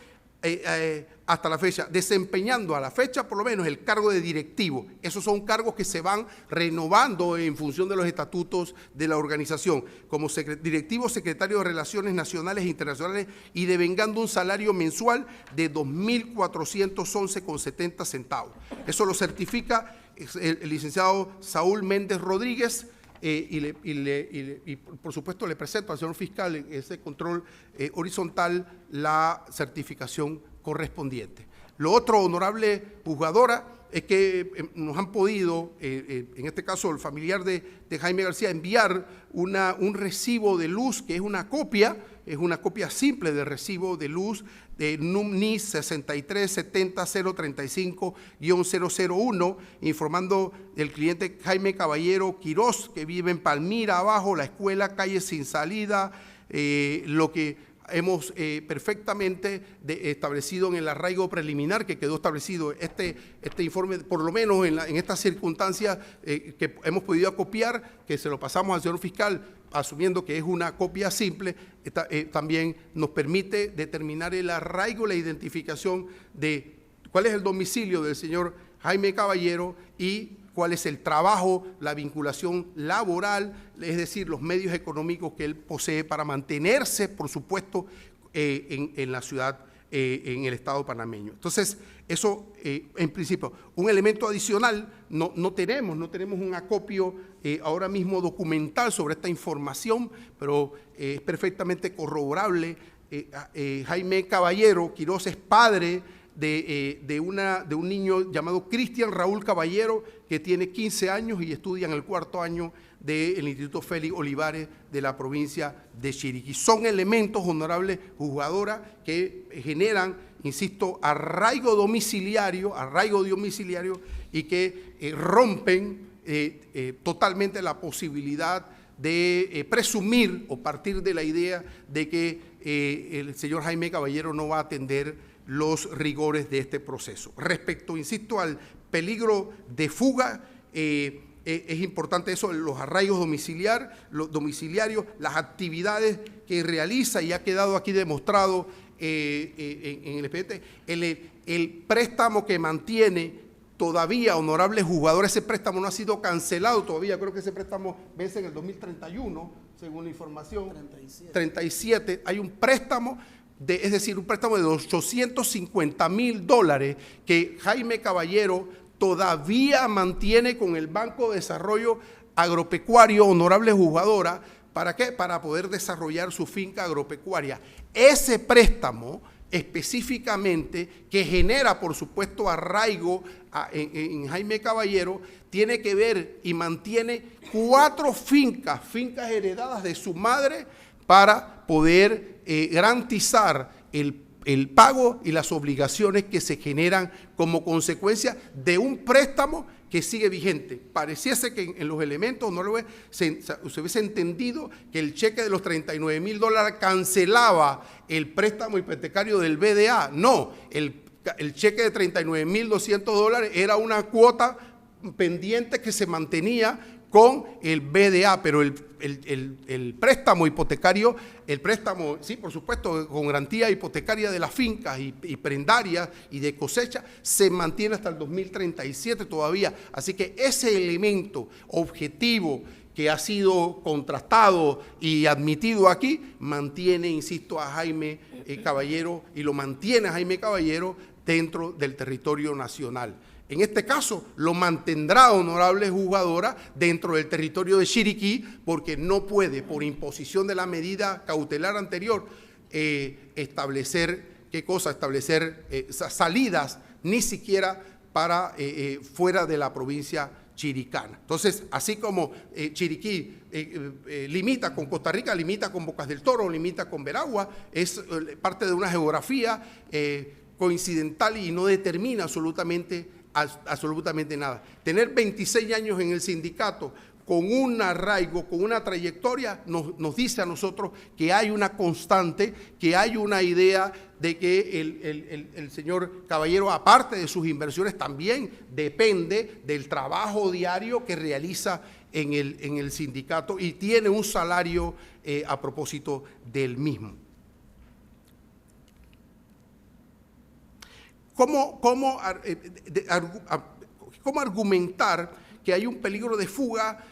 hasta la fecha, desempeñando a la fecha por lo menos el cargo de directivo. Esos son cargos que se van renovando en función de los estatutos de la organización, como directivo secretario de Relaciones Nacionales e Internacionales y devengando un salario mensual de 2.411,70 centavos. Eso lo certifica el licenciado Saúl Méndez Rodríguez, y por supuesto le presento al señor fiscal en ese control horizontal la certificación correspondiente. Lo otro, honorable juzgadora, es que nos han podido, en este caso el familiar de Jaime García, enviar un recibo de luz que es una copia simple de recibo de luz de NUMNIS 6370-035-001, informando del cliente Jaime Caballero Quirós, que vive en Palmira, abajo, la escuela, calle Sin Salida, lo que hemos perfectamente establecido en el arraigo preliminar que quedó establecido. Este informe, por lo menos en estas circunstancias que hemos podido acopiar, que se lo pasamos al señor fiscal, asumiendo que es una copia simple, también nos permite determinar el arraigo, la identificación de cuál es el domicilio del señor Jaime Caballero y cuál es el trabajo, la vinculación laboral, es decir, los medios económicos que él posee para mantenerse, por supuesto, en la ciudad, en el estado panameño. Entonces, eso en principio. Un elemento adicional, no tenemos un acopio ahora mismo documental sobre esta información, pero es perfectamente corroborable. Jaime Caballero Quirós es padre de un niño llamado Cristian Raúl Caballero, que tiene 15 años y estudia en el 4º año del Instituto Félix Olivares de la provincia de Chiriquí. Son elementos, honorable juzgadora, que generan, insisto, arraigo domiciliario y que rompen totalmente la posibilidad de presumir o partir de la idea de que el señor Jaime Caballero no va a atender los rigores de este proceso. Respecto, insisto, al peligro de fuga, es importante eso, los arraigos domiciliarios, las actividades que realiza, y ha quedado aquí demostrado en el expediente, el préstamo que mantiene todavía, honorable juzgador, ese préstamo no ha sido cancelado todavía, creo que ese préstamo vence en el 2031, según la información. 37. Hay un préstamo, es decir, un préstamo de $850,000 que Jaime Caballero todavía mantiene con el Banco de Desarrollo Agropecuario, honorable juzgadora. ¿Para qué? Para poder desarrollar su finca agropecuaria. Ese préstamo específicamente, que genera, por supuesto, arraigo en Jaime Caballero, tiene que ver y mantiene 4 fincas heredadas de su madre para poder garantizar el pago y las obligaciones que se generan como consecuencia de un préstamo que sigue vigente. Pareciese que en los elementos se hubiese entendido que el cheque de los $39,000 cancelaba el préstamo hipotecario del BDA. No, el cheque de $39,200 era una cuota pendiente que se mantenía con el BDA, pero el préstamo hipotecario, sí, por supuesto, con garantía hipotecaria de las fincas y prendarias y de cosecha, se mantiene hasta el 2037 todavía. Así que ese elemento objetivo que ha sido contrastado y admitido aquí, mantiene, insisto, a Jaime Caballero, y lo mantiene a Jaime Caballero dentro del territorio nacional. En este caso, lo mantendrá, honorable juzgadora, dentro del territorio de Chiriquí, porque no puede, por imposición de la medida cautelar anterior, establecer, ¿qué cosa? Establecer salidas, ni siquiera para fuera de la provincia chiricana. Entonces, así como Chiriquí limita con Costa Rica, limita con Bocas del Toro, limita con Veragua, es parte de una geografía coincidental y no determina absolutamente absolutamente nada. Tener 26 años en el sindicato con un arraigo, con una trayectoria, nos dice a nosotros que hay una constante, que hay una idea de que el señor Caballero, aparte de sus inversiones, también depende del trabajo diario que realiza en el sindicato y tiene un salario a propósito del mismo. ¿Cómo argumentar que hay un peligro de fuga?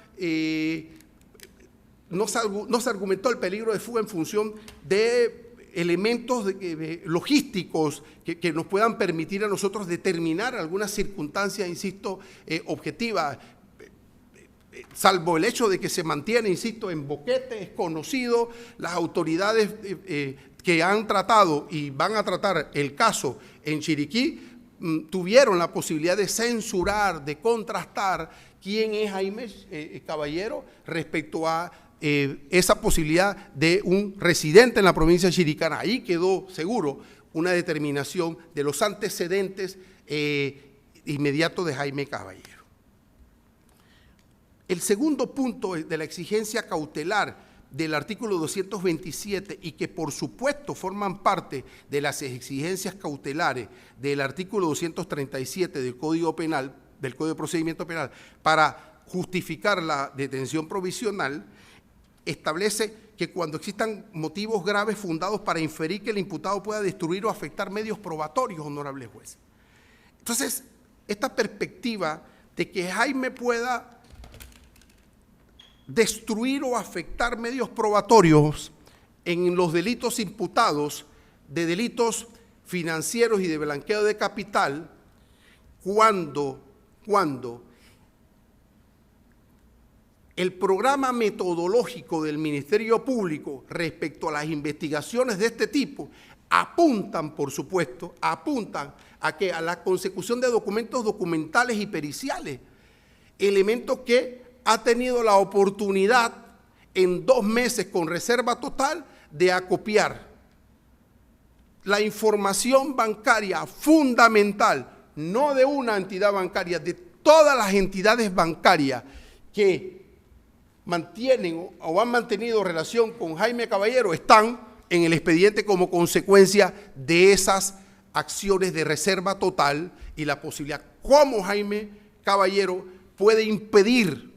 No se argumentó el peligro de fuga en función de elementos logísticos que nos puedan permitir a nosotros determinar algunas circunstancias, insisto, objetivas, salvo el hecho de que se mantiene, insisto, en boquete, es conocido, las autoridades que han tratado y van a tratar el caso en Chiriquí tuvieron la posibilidad de censurar, de contrastar quién es Jaime Caballero respecto a esa posibilidad de un residente en la provincia de Chiricana. Ahí quedó seguro una determinación de los antecedentes inmediatos de Jaime Caballero. El segundo punto de la exigencia cautelar del artículo 227 y que por supuesto forman parte de las exigencias cautelares del artículo 237 del Código Penal, del Código de Procedimiento Penal, para justificar la detención provisional, establece que cuando existan motivos graves fundados para inferir que el imputado pueda destruir o afectar medios probatorios, honorable juez. Entonces, esta perspectiva de que Jaime pueda destruir o afectar medios probatorios en los delitos imputados de delitos financieros y de blanqueo de capital, cuando el programa metodológico del Ministerio Público respecto a las investigaciones de este tipo apuntan, por supuesto, apuntan a que a la consecución de documentos documentales y periciales, elementos que ha tenido la oportunidad en 2 meses con reserva total de acopiar la información bancaria fundamental, no de una entidad bancaria, de todas las entidades bancarias que mantienen o han mantenido relación con Jaime Caballero, están en el expediente como consecuencia de esas acciones de reserva total y la posibilidad. ¿Cómo Jaime Caballero puede impedir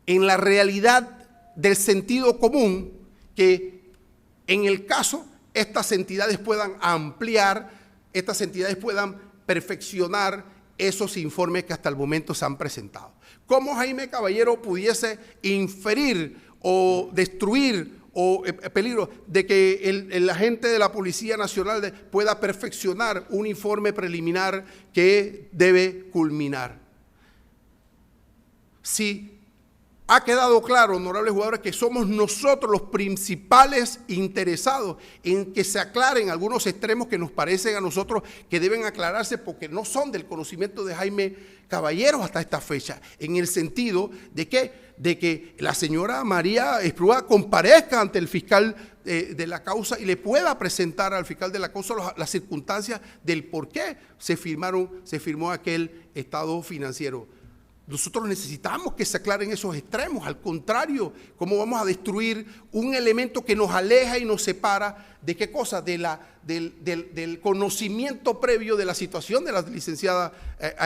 en la realidad del sentido común que en el caso estas entidades puedan ampliar, estas entidades puedan perfeccionar esos informes que hasta el momento se han presentado? ¿Cómo Jaime Caballero pudiese inferir o destruir o peligro de que el agente de la Policía Nacional pueda perfeccionar un informe preliminar que debe culminar? Si ha quedado claro, honorables jugadores, que somos nosotros los principales interesados en que se aclaren algunos extremos que nos parecen a nosotros que deben aclararse porque no son del conocimiento de Jaime Caballero hasta esta fecha, en el sentido de que la señora María Esprúa comparezca ante el fiscal de la causa y le pueda presentar al fiscal de la causa las circunstancias del por qué se firmó aquel estado financiero. Nosotros necesitamos que se aclaren esos extremos. Al contrario, ¿cómo vamos a destruir un elemento que nos aleja y nos separa de qué cosa? Del conocimiento previo de la situación de la licenciada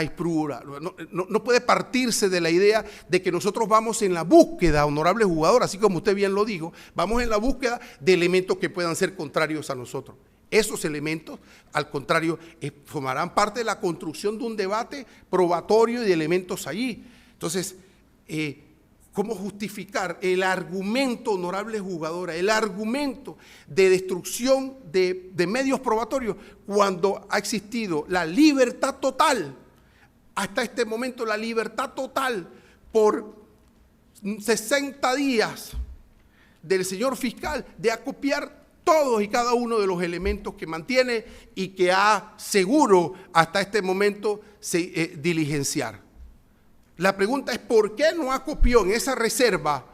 Esprúa. No puede partirse de la idea de que nosotros vamos en la búsqueda, honorable jugador, así como usted bien lo dijo, vamos en la búsqueda de elementos que puedan ser contrarios a nosotros. Esos elementos, al contrario, formarán parte de la construcción de un debate probatorio y de elementos allí. Entonces, ¿cómo justificar el argumento, honorable jugadora, el argumento de destrucción de medios probatorios cuando ha existido la libertad total, hasta este momento la libertad total por 60 días del señor fiscal de acopiar todos y cada uno de los elementos que mantiene y que ha seguro hasta este momento diligenciar? La pregunta es ¿por qué no acopió en esa reserva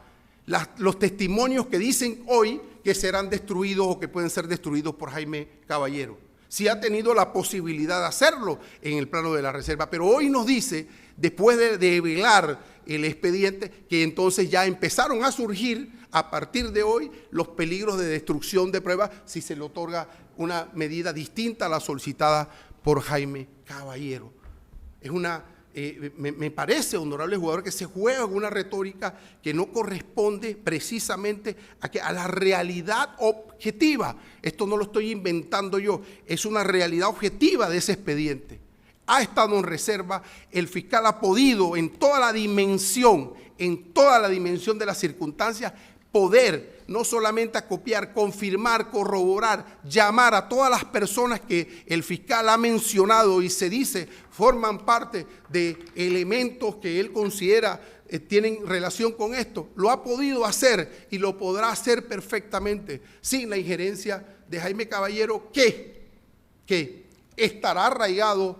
los testimonios que dicen hoy que serán destruidos o que pueden ser destruidos por Jaime Caballero? sí ha tenido la posibilidad de hacerlo en el plano de la reserva, pero hoy nos dice, después de develar el expediente, que entonces ya empezaron a surgir a partir de hoy los peligros de destrucción de pruebas si se le otorga una medida distinta a la solicitada por Jaime Caballero. Es una, me parece, honorable jugador, que se juega en una retórica que no corresponde precisamente a la realidad objetiva. Esto no lo estoy inventando yo, es una realidad objetiva de ese expediente. Ha estado en reserva, el fiscal ha podido en toda la dimensión de las circunstancias, poder no solamente acopiar, confirmar, corroborar, llamar a todas las personas que el fiscal ha mencionado y se dice forman parte de elementos que él considera tienen relación con esto. Lo ha podido hacer y lo podrá hacer perfectamente sin la injerencia de Jaime Caballero, que estará arraigado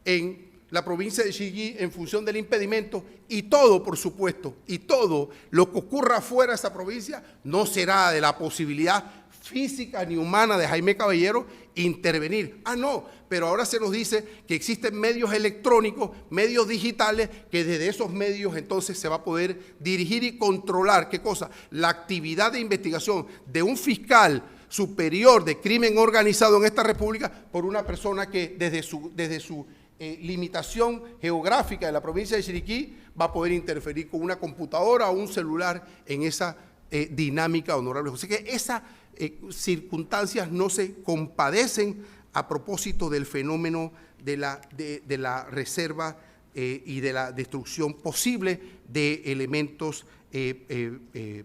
en la provincia de Chiriquí en función del impedimento, y todo, por supuesto, y todo lo que ocurra fuera de esa provincia no será de la posibilidad física ni humana de Jaime Caballero intervenir. Ah, no, pero ahora se nos dice que existen medios electrónicos, medios digitales, que desde esos medios entonces se va a poder dirigir y controlar, ¿qué cosa? La actividad de investigación de un fiscal superior de crimen organizado en esta república por una persona que desde su limitación geográfica de la provincia de Chiriquí va a poder interferir con una computadora o un celular en esa dinámica, honorable. O sea que esas circunstancias no se compadecen a propósito del fenómeno de la reserva y de la destrucción posible de elementos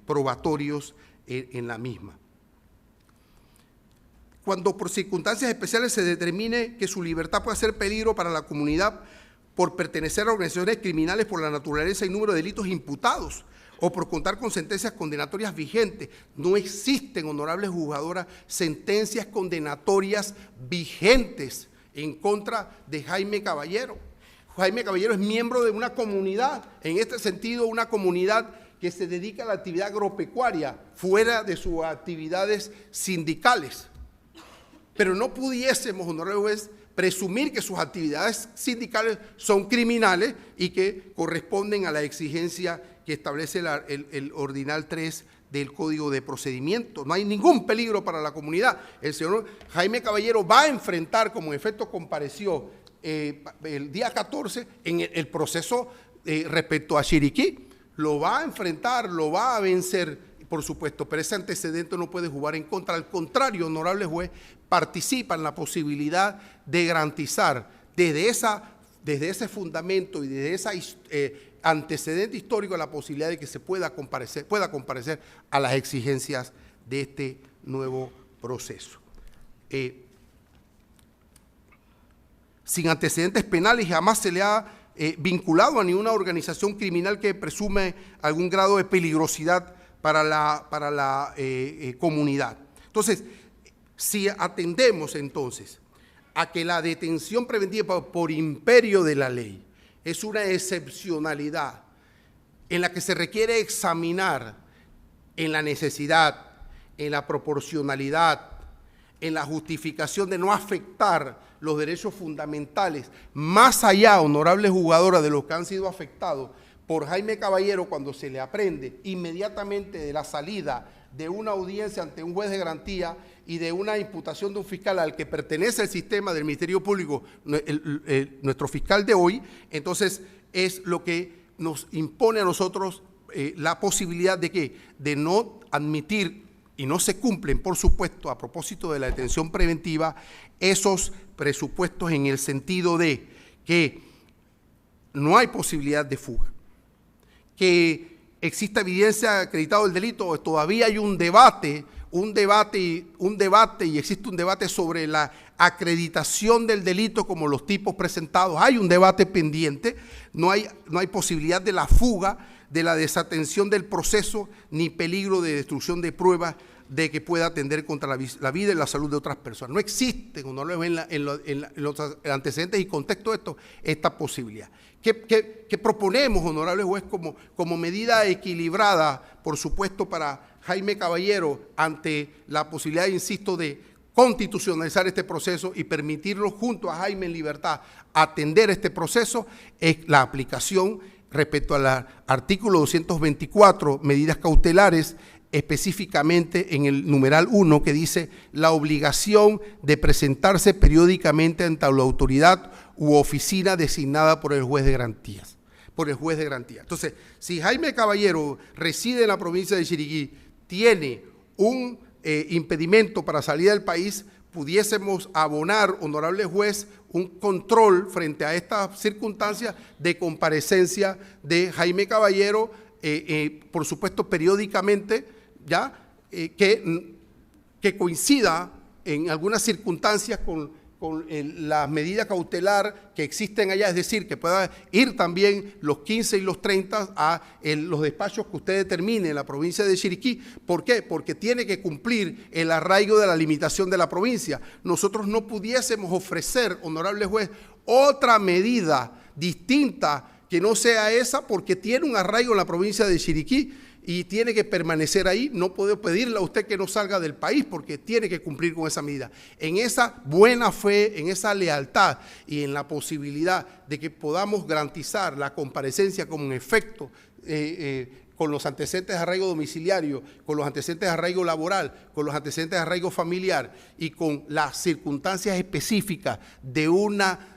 probatorios en la misma. Cuando por circunstancias especiales se determine que su libertad puede ser peligro para la comunidad por pertenecer a organizaciones criminales por la naturaleza y número de delitos imputados o por contar con sentencias condenatorias vigentes. No existen, honorable juzgadora, sentencias condenatorias vigentes en contra de Jaime Caballero. Jaime Caballero es miembro de una comunidad, en este sentido una comunidad que se dedica a la actividad agropecuaria fuera de sus actividades sindicales. Pero no pudiésemos, honorable juez, presumir que sus actividades sindicales son criminales y que corresponden a la exigencia que establece el ordinal 3 del Código de Procedimiento. No hay ningún peligro para la comunidad. El señor Jaime Caballero va a enfrentar, como en efecto compareció el día 14, en el proceso respecto a Chiriquí. Lo va a enfrentar, lo va a vencer, por supuesto, pero ese antecedente no puede jugar en contra. Al contrario, honorable juez, participa en la posibilidad de garantizar desde ese fundamento y desde ese antecedente histórico la posibilidad de que se pueda comparecer a las exigencias de este nuevo proceso. Sin antecedentes penales jamás se le ha vinculado a ninguna organización criminal que presume algún grado de peligrosidad para la comunidad. Entonces, si atendemos entonces a que la detención preventiva por imperio de la ley es una excepcionalidad en la que se requiere examinar en la necesidad, en la proporcionalidad, en la justificación de no afectar los derechos fundamentales, más allá, honorable jugadora, de los que han sido afectados por Jaime Caballero cuando se le aprende inmediatamente de la salida de una audiencia ante un juez de garantía y de una imputación de un fiscal al que pertenece el sistema del Ministerio Público, nuestro fiscal de hoy, entonces es lo que nos impone a nosotros la posibilidad de no admitir, y no se cumplen, por supuesto, a propósito de la detención preventiva, esos presupuestos en el sentido de que no hay posibilidad de fuga, que exista evidencia acreditada del delito. Todavía hay un debate y existe un debate sobre la acreditación del delito como los tipos presentados. Hay un debate pendiente, no hay posibilidad de la fuga, de la desatención del proceso, ni peligro de destrucción de pruebas de que pueda atender contra la vida y la salud de otras personas. No existe, cuando lo ven en los antecedentes y contexto de esto, esta posibilidad. ¿Qué proponemos, honorable juez, como medida equilibrada, por supuesto, para Jaime Caballero, ante la posibilidad, insisto, de constitucionalizar este proceso y permitirlo junto a Jaime en libertad atender este proceso es la aplicación respecto al artículo 224, medidas cautelares, específicamente en el numeral 1 que dice la obligación de presentarse periódicamente ante la autoridad u oficina designada por el juez de garantías. Entonces, si Jaime Caballero reside en la provincia de Chiriquí, tiene un impedimento para salir del país, pudiésemos abonar, honorable juez, un control frente a estas circunstancias de comparecencia de Jaime Caballero, por supuesto periódicamente, ya que coincida en algunas circunstancias con la medida cautelar que existen allá, es decir, que pueda ir también los 15 y los 30 a los despachos que usted determine en la provincia de Chiriquí. ¿Por qué? Porque tiene que cumplir el arraigo de la limitación de la provincia. Nosotros no pudiésemos ofrecer, honorable juez, otra medida distinta que no sea esa porque tiene un arraigo en la provincia de Chiriquí y tiene que permanecer ahí. No puedo pedirle a usted que no salga del país porque tiene que cumplir con esa medida. En esa buena fe, en esa lealtad y en la posibilidad de que podamos garantizar la comparecencia como un efecto con los antecedentes de arraigo domiciliario, con los antecedentes de arraigo laboral, con los antecedentes de arraigo familiar y con las circunstancias específicas de una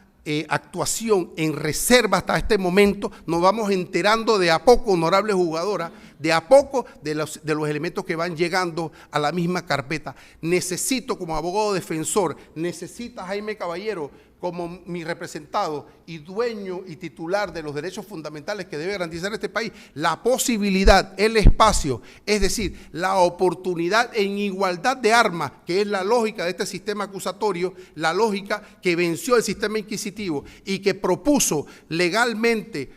actuación en reserva hasta este momento, nos vamos enterando de a poco, honorable jugadora, de a poco de los elementos que van llegando a la misma carpeta. Necesito como abogado defensor, necesita Jaime Caballero como mi representado y dueño y titular de los derechos fundamentales que debe garantizar este país, la posibilidad, el espacio, es decir, la oportunidad en igualdad de armas, que es la lógica de este sistema acusatorio, la lógica que venció el sistema inquisitivo y que propuso legalmente,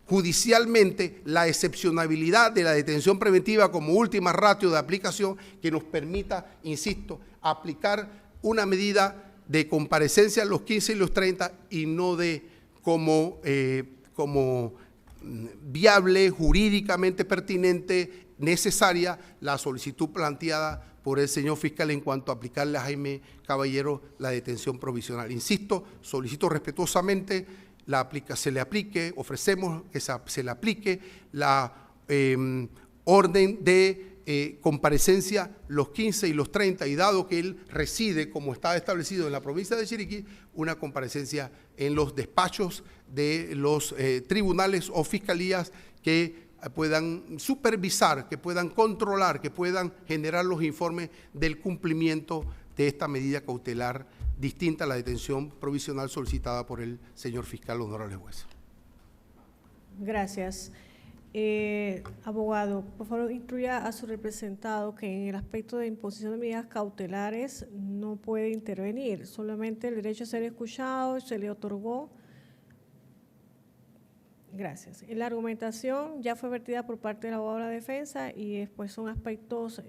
judicialmente, la excepcionabilidad de la detención preventiva como última ratio de aplicación que nos permita, insisto, aplicar una medida de comparecencia los 15 y los 30 y no de como viable, jurídicamente pertinente, necesaria, la solicitud planteada por el señor fiscal en cuanto a aplicarle a Jaime Caballero la detención provisional. Insisto, solicito respetuosamente se le aplique, ofrecemos que se le aplique la orden de comparecencia los 15 y los 30 y dado que él reside como está establecido en la provincia de Chiriquí, una comparecencia en los despachos de los tribunales o fiscalías que puedan supervisar, que puedan controlar, que puedan generar los informes del cumplimiento de esta medida cautelar distinta a la detención provisional solicitada por el señor fiscal honorable juez. Gracias. Abogado, por favor, instruya a su representado que en el aspecto de imposición de medidas cautelares no puede intervenir, solamente el derecho a ser escuchado se le otorgó. Gracias. La argumentación ya fue vertida por parte del abogado de la defensa y después son aspectos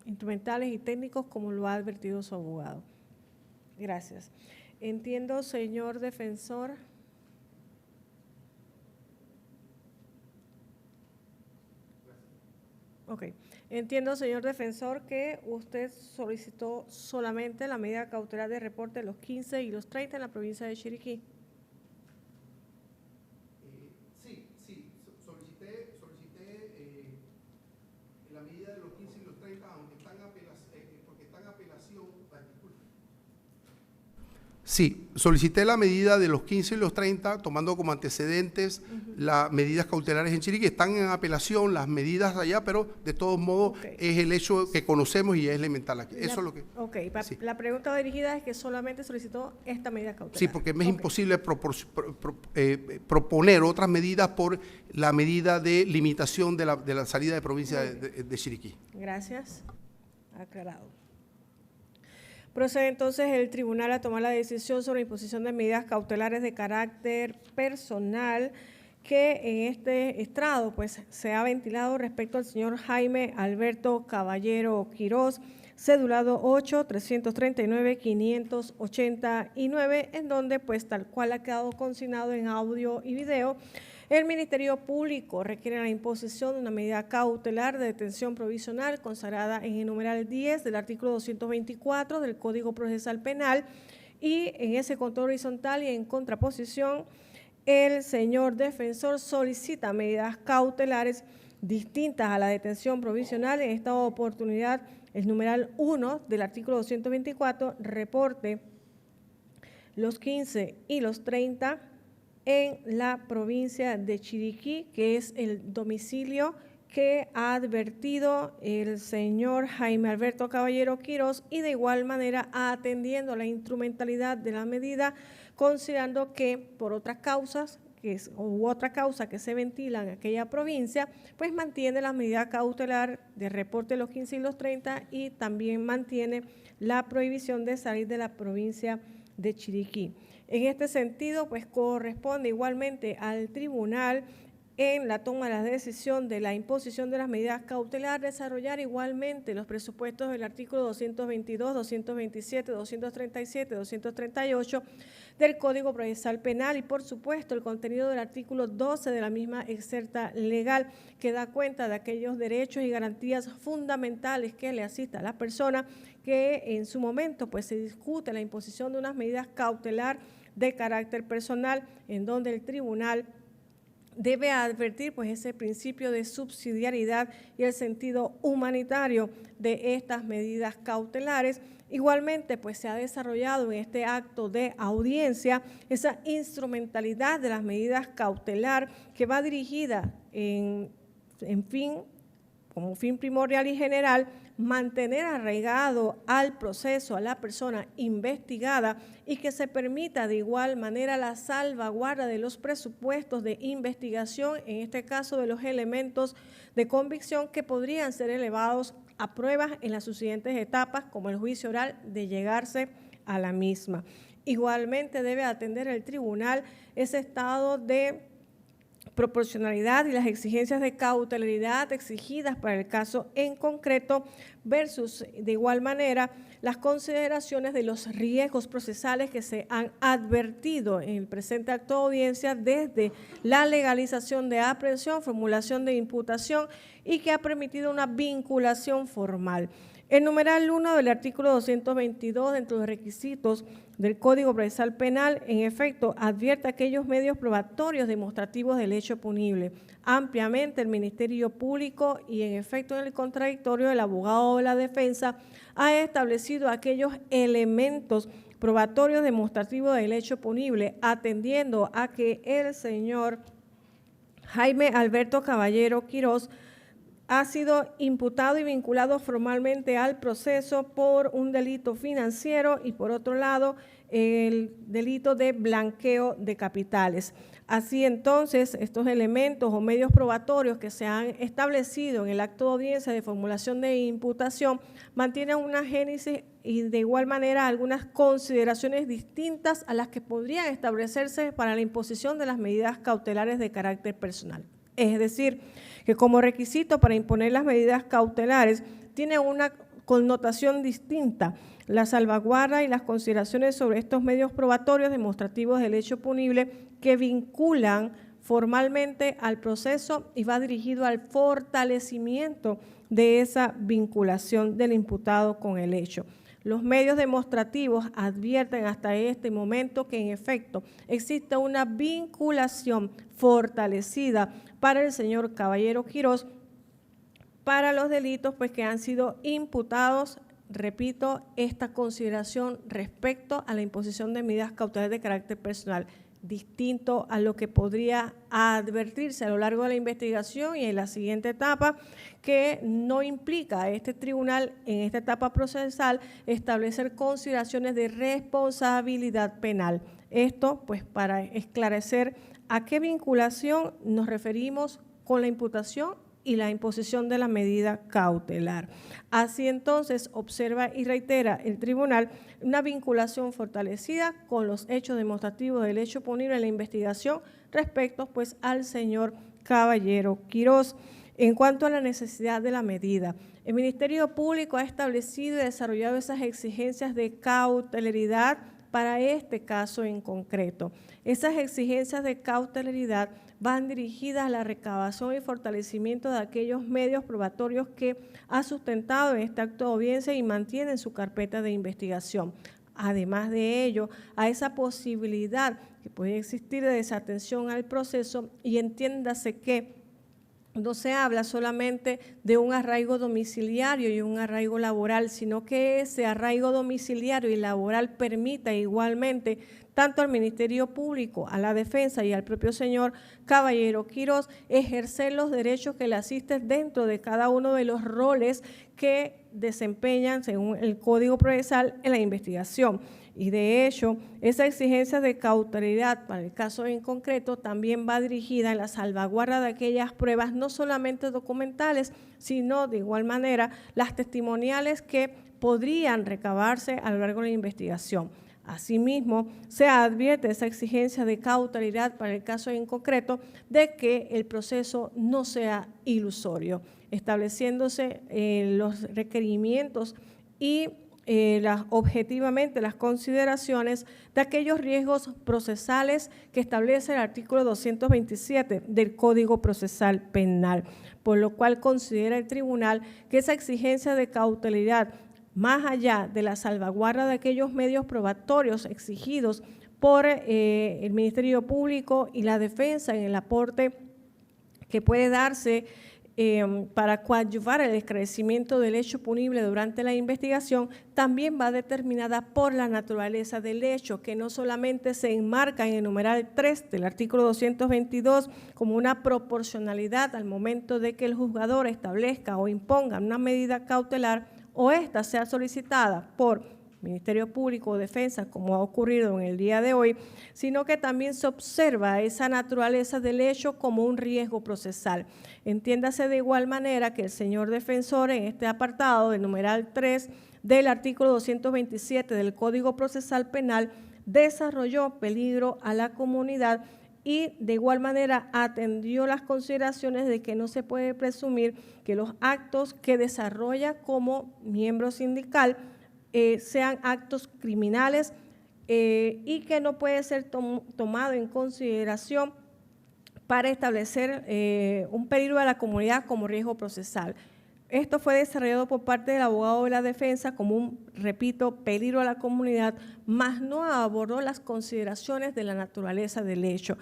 instrumentales y técnicos como lo ha advertido su abogado. Gracias. Entiendo, señor defensor. Ok. Entiendo, señor defensor, que usted solicitó solamente la medida cautelar de reporte de los 15 y los 30 en la provincia de Chiriquí. Sí, solicité la medida de los 15 y los 30, aunque están porque está en apelación. Sí, solicité la medida de los 15 y los 30, tomando como antecedentes las medidas cautelares en Chiriquí. Están en apelación las medidas allá, pero de todos modos es el hecho que conocemos y es elemental aquí. Eso es lo que… Ok, sí. La pregunta dirigida es que solamente solicitó esta medida cautelar. Sí, porque me es imposible proponer otras medidas por la medida de limitación de la salida de provincia de Chiriquí. Gracias. Aclarado. Procede entonces el tribunal a tomar la decisión sobre imposición de medidas cautelares de carácter personal que en este estrado pues se ha ventilado respecto al señor Jaime Alberto Caballero Quirós, cedulado 8-339-589, en donde pues tal cual ha quedado consignado en audio y video, El Ministerio Público requiere la imposición de una medida cautelar de detención provisional consagrada en el numeral 10 del artículo 224 del Código Procesal Penal, y en ese control horizontal y en contraposición, el señor defensor solicita medidas cautelares distintas a la detención provisional. En esta oportunidad, el numeral 1 del artículo 224 reporte los 15 y los 30 en la provincia de Chiriquí, que es el domicilio que ha advertido el señor Jaime Alberto Caballero Quirós, y de igual manera atendiendo la instrumentalidad de la medida, considerando que por otras causas otra causa que se ventila en aquella provincia, pues mantiene la medida cautelar de reporte de los 15 y los 30, y también mantiene la prohibición de salir de la provincia de Chiriquí. En este sentido, pues corresponde igualmente al tribunal, en la toma de la decisión de la imposición de las medidas cautelares, desarrollar igualmente los presupuestos del artículo 222, 227, 237, 238 del Código Procesal Penal, y por supuesto el contenido del artículo 12 de la misma excerta legal, que da cuenta de aquellos derechos y garantías fundamentales que le asista a la persona, que en su momento pues se discute la imposición de unas medidas cautelar de carácter personal, en donde el tribunal debe advertir pues ese principio de subsidiariedad y el sentido humanitario de estas medidas cautelares. Igualmente pues se ha desarrollado en este acto de audiencia esa instrumentalidad de las medidas cautelar, que va dirigida como fin primordial y general, mantener arraigado al proceso a la persona investigada, y que se permita de igual manera la salvaguarda de los presupuestos de investigación, en este caso de los elementos de convicción que podrían ser elevados a pruebas en las subsiguientes etapas, como el juicio oral, de llegarse a la misma. Igualmente debe atender el tribunal ese estado de proporcionalidad y las exigencias de cautelaridad exigidas para el caso en concreto, versus de igual manera las consideraciones de los riesgos procesales que se han advertido en el presente acto de audiencia, desde la legalización de aprehensión, formulación de imputación, y que ha permitido una vinculación formal. El numeral 1 del artículo 222, dentro de los requisitos del Código Procesal Penal, en efecto, advierte aquellos medios probatorios demostrativos del hecho punible. Ampliamente el Ministerio Público, y en efecto en el contradictorio, el abogado de la defensa ha establecido aquellos elementos probatorios demostrativos del hecho punible, atendiendo a que el señor Jaime Alberto Caballero Quirós ha sido imputado y vinculado formalmente al proceso por un delito financiero, y por otro lado el delito de blanqueo de capitales. Así entonces, estos elementos o medios probatorios que se han establecido en el acto de audiencia de formulación de imputación mantienen una génesis y de igual manera algunas consideraciones distintas a las que podrían establecerse para la imposición de las medidas cautelares de carácter personal. Es decir, que como requisito para imponer las medidas cautelares tiene una connotación distinta la salvaguarda y las consideraciones sobre estos medios probatorios demostrativos del hecho punible, que vinculan formalmente al proceso y va dirigido al fortalecimiento de esa vinculación del imputado con el hecho. Los medios demostrativos advierten hasta este momento que en efecto existe una vinculación fortalecida para el señor Caballero Quirós para los delitos pues que han sido imputados. Repito, esta consideración respecto a la imposición de medidas cautelares de carácter personal, distinto a lo que podría advertirse a lo largo de la investigación y en la siguiente etapa, que no implica a este tribunal en esta etapa procesal establecer consideraciones de responsabilidad penal. Esto pues para esclarecer a qué vinculación nos referimos con la imputación y la imposición de la medida cautelar. Así entonces observa y reitera el tribunal una vinculación fortalecida con los hechos demostrativos del hecho punible en la investigación respecto pues al señor Caballero Quirós. En cuanto a la necesidad de la medida, el Ministerio Público ha establecido y desarrollado esas exigencias de cautelaridad para este caso en concreto. Esas exigencias de cautelaridad van dirigidas a la recabación y fortalecimiento de aquellos medios probatorios que ha sustentado en este acto de audiencia y mantiene en su carpeta de investigación. Además de ello, a esa posibilidad que puede existir de desatención al proceso, y entiéndase que no se habla solamente de un arraigo domiciliario y un arraigo laboral, sino que ese arraigo domiciliario y laboral permita igualmente tanto al Ministerio Público, a la defensa y al propio señor Caballero Quirós ejercer los derechos que le asisten dentro de cada uno de los roles que desempeñan según el Código Procesal en la investigación. Y de hecho, esa exigencia de cautelaridad para el caso en concreto también va dirigida en la salvaguarda de aquellas pruebas no solamente documentales, sino de igual manera las testimoniales que podrían recabarse a lo largo de la investigación. Asimismo, se advierte esa exigencia de cautelaridad para el caso en concreto de que el proceso no sea ilusorio, estableciéndose los requerimientos y objetivamente las consideraciones de aquellos riesgos procesales que establece el artículo 227 del Código Procesal Penal, por lo cual considera el tribunal que esa exigencia de cautelaridad, más allá de la salvaguarda de aquellos medios probatorios exigidos por el Ministerio Público y la defensa en el aporte que puede darse para coadyuvar el esclarecimiento del hecho punible durante la investigación, también va determinada por la naturaleza del hecho, que no solamente se enmarca en el numeral 3 del artículo 222 como una proporcionalidad al momento de que el juzgador establezca o imponga una medida cautelar o ésta sea solicitada por Ministerio Público o Defensa, como ha ocurrido en el día de hoy, sino que también se observa esa naturaleza del hecho como un riesgo procesal. Entiéndase de igual manera que el señor defensor en este apartado del numeral 3 del artículo 227 del Código Procesal Penal desarrolló peligro a la comunidad y de igual manera atendió las consideraciones de que no se puede presumir que los actos que desarrolla como miembro sindical sean actos criminales y que no puede ser tomado en consideración para establecer un peligro a la comunidad como riesgo procesal. Esto fue desarrollado por parte del abogado de la defensa como un, repito, peligro a la comunidad, mas no abordó las consideraciones de la naturaleza del hecho.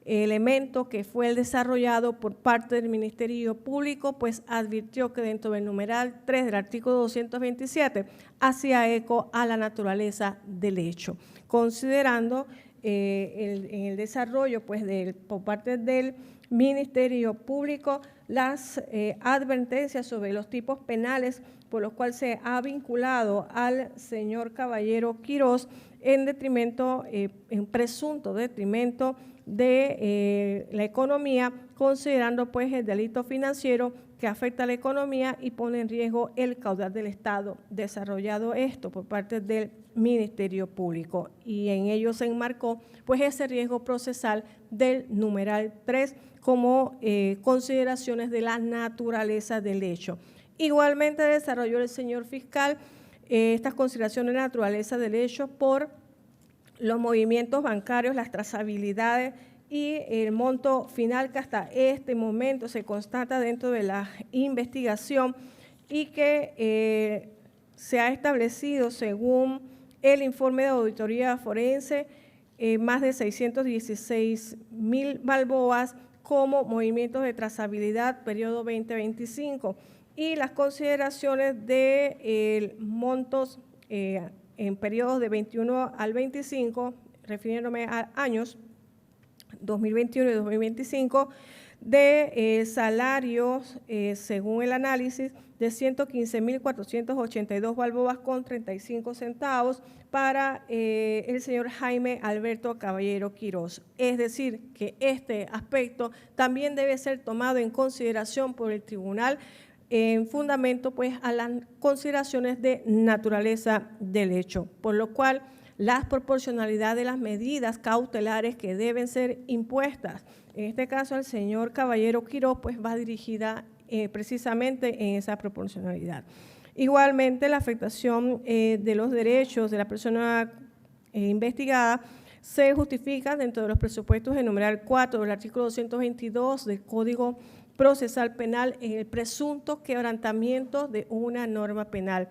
Elemento que fue el desarrollado por parte del Ministerio Público, pues advirtió que dentro del numeral 3 del artículo 227 hacía eco a la naturaleza del hecho, considerando en el desarrollo pues por parte del Ministerio Público las advertencias sobre los tipos penales por los cuales se ha vinculado al señor Caballero Quirós en detrimento, en presunto detrimento de la economía, considerando pues el delito financiero que afecta a la economía y pone en riesgo el caudal del Estado, desarrollado esto por parte del Ministerio Público, y en ello se enmarcó pues ese riesgo procesal del numeral 3 como consideraciones de la naturaleza del hecho. Igualmente desarrolló el señor fiscal estas consideraciones de naturaleza del hecho por los movimientos bancarios, las trazabilidades y el monto final que hasta este momento se constata dentro de la investigación y que se ha establecido según el informe de auditoría forense más de 616,000 balboas como movimientos de trazabilidad periodo 2025 y las consideraciones de montos en periodos de 21 al 25, refiriéndome a años 2021 y 2025, de salarios, según el análisis, de 115,482 balboas con 35 centavos para el señor Jaime Alberto Caballero Quirós. Es decir, que este aspecto también debe ser tomado en consideración por el tribunal en fundamento pues a las consideraciones de naturaleza del hecho, por lo cual la proporcionalidad de las medidas cautelares que deben ser impuestas, en este caso al señor Caballero Quirós, pues va dirigida precisamente en esa proporcionalidad. Igualmente la afectación de los derechos de la persona investigada se justifica dentro de los presupuestos del numeral 4 del artículo 222 del Código Procesal Penal en el presunto quebrantamiento de una norma penal.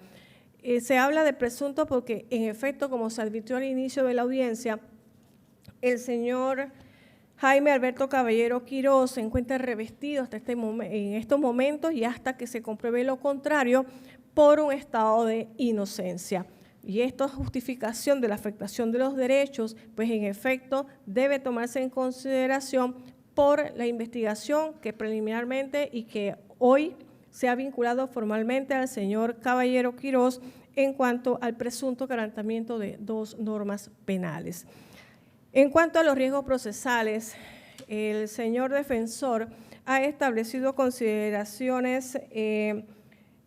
Se habla de presunto porque, en efecto, como se advirtió al inicio de la audiencia, el señor Jaime Alberto Caballero Quiroz se encuentra revestido hasta en estos momentos y hasta que se compruebe lo contrario por un estado de inocencia. Y esta justificación de la afectación de los derechos, pues en efecto debe tomarse en consideración por la investigación que preliminarmente y que hoy se ha vinculado formalmente al señor Caballero Quiroz en cuanto al presunto quebrantamiento de 2 normas penales. En cuanto a los riesgos procesales, el señor defensor ha establecido consideraciones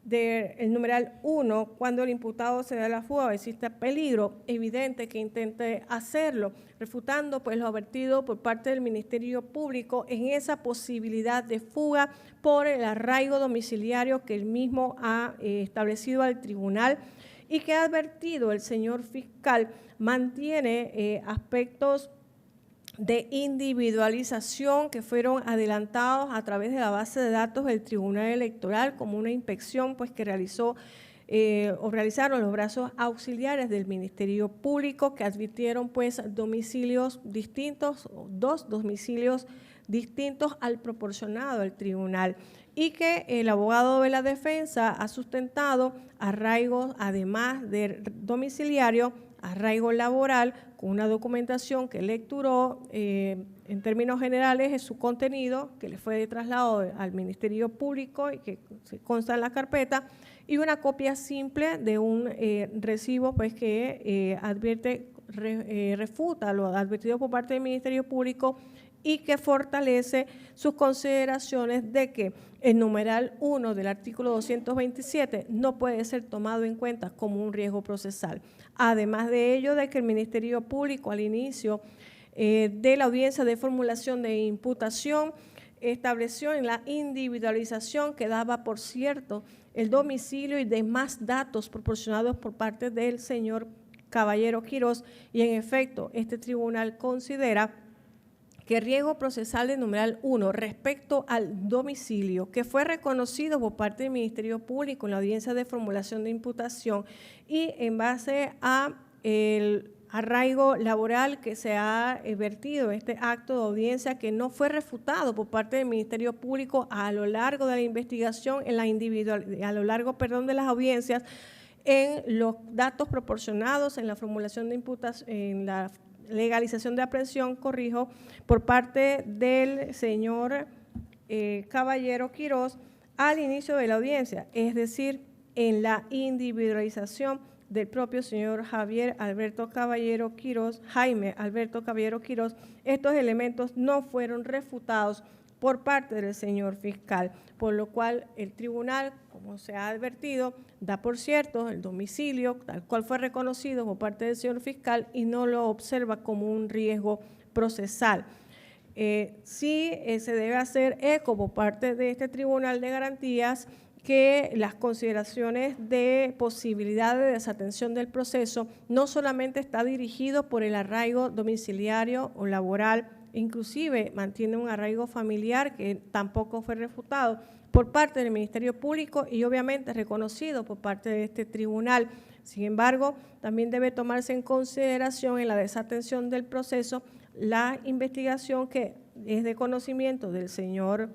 del numeral 1, cuando el imputado se da a la fuga o existe peligro evidente que intente hacerlo, refutando pues lo advertido por parte del Ministerio Público en esa posibilidad de fuga por el arraigo domiciliario que él mismo ha establecido al tribunal y que ha advertido el señor fiscal mantiene aspectos de individualización que fueron adelantados a través de la base de datos del Tribunal Electoral como una inspección pues, que realizaron los brazos auxiliares del Ministerio Público que advirtieron pues, domicilios distintos, 2 domicilios distintos al proporcionado al tribunal y que el abogado de la defensa ha sustentado arraigos además de domiciliario, arraigo laboral con una documentación que lecturó en términos generales es su contenido que le fue trasladado al Ministerio Público y que se consta en la carpeta y una copia simple de un recibo pues, que refuta lo advertido por parte del Ministerio Público y que fortalece sus consideraciones de que el numeral 1 del artículo 227 no puede ser tomado en cuenta como un riesgo procesal. Además de ello, de que el Ministerio Público al inicio de la audiencia de formulación de imputación estableció en la individualización que daba por cierto el domicilio y demás datos proporcionados por parte del señor Caballero Quiroz y en efecto este tribunal considera que riesgo procesal de numeral 1 respecto al domicilio que fue reconocido por parte del Ministerio Público en la audiencia de formulación de imputación y en base a el arraigo laboral que se ha vertido este acto de audiencia que no fue refutado por parte del Ministerio Público a lo largo de la investigación, a lo largo de las audiencias, en los datos proporcionados en la formulación de imputación, en la legalización de aprehensión, corrijo, por parte del señor Caballero Quiroz al inicio de la audiencia, es decir, en la individualización del propio señor Jaime Alberto Caballero Quiroz, estos elementos no fueron refutados por parte del señor fiscal, por lo cual el tribunal, como se ha advertido, da por cierto el domicilio tal cual fue reconocido por parte del señor fiscal y no lo observa como un riesgo procesal. Sí se debe hacer eco por parte de este tribunal de garantías que las consideraciones de posibilidad de desatención del proceso no solamente está dirigido por el arraigo domiciliario o laboral, inclusive mantiene un arraigo familiar que tampoco fue refutado por parte del Ministerio Público y obviamente reconocido por parte de este tribunal. Sin embargo, también debe tomarse en consideración en la desatención del proceso la investigación que es de conocimiento del señor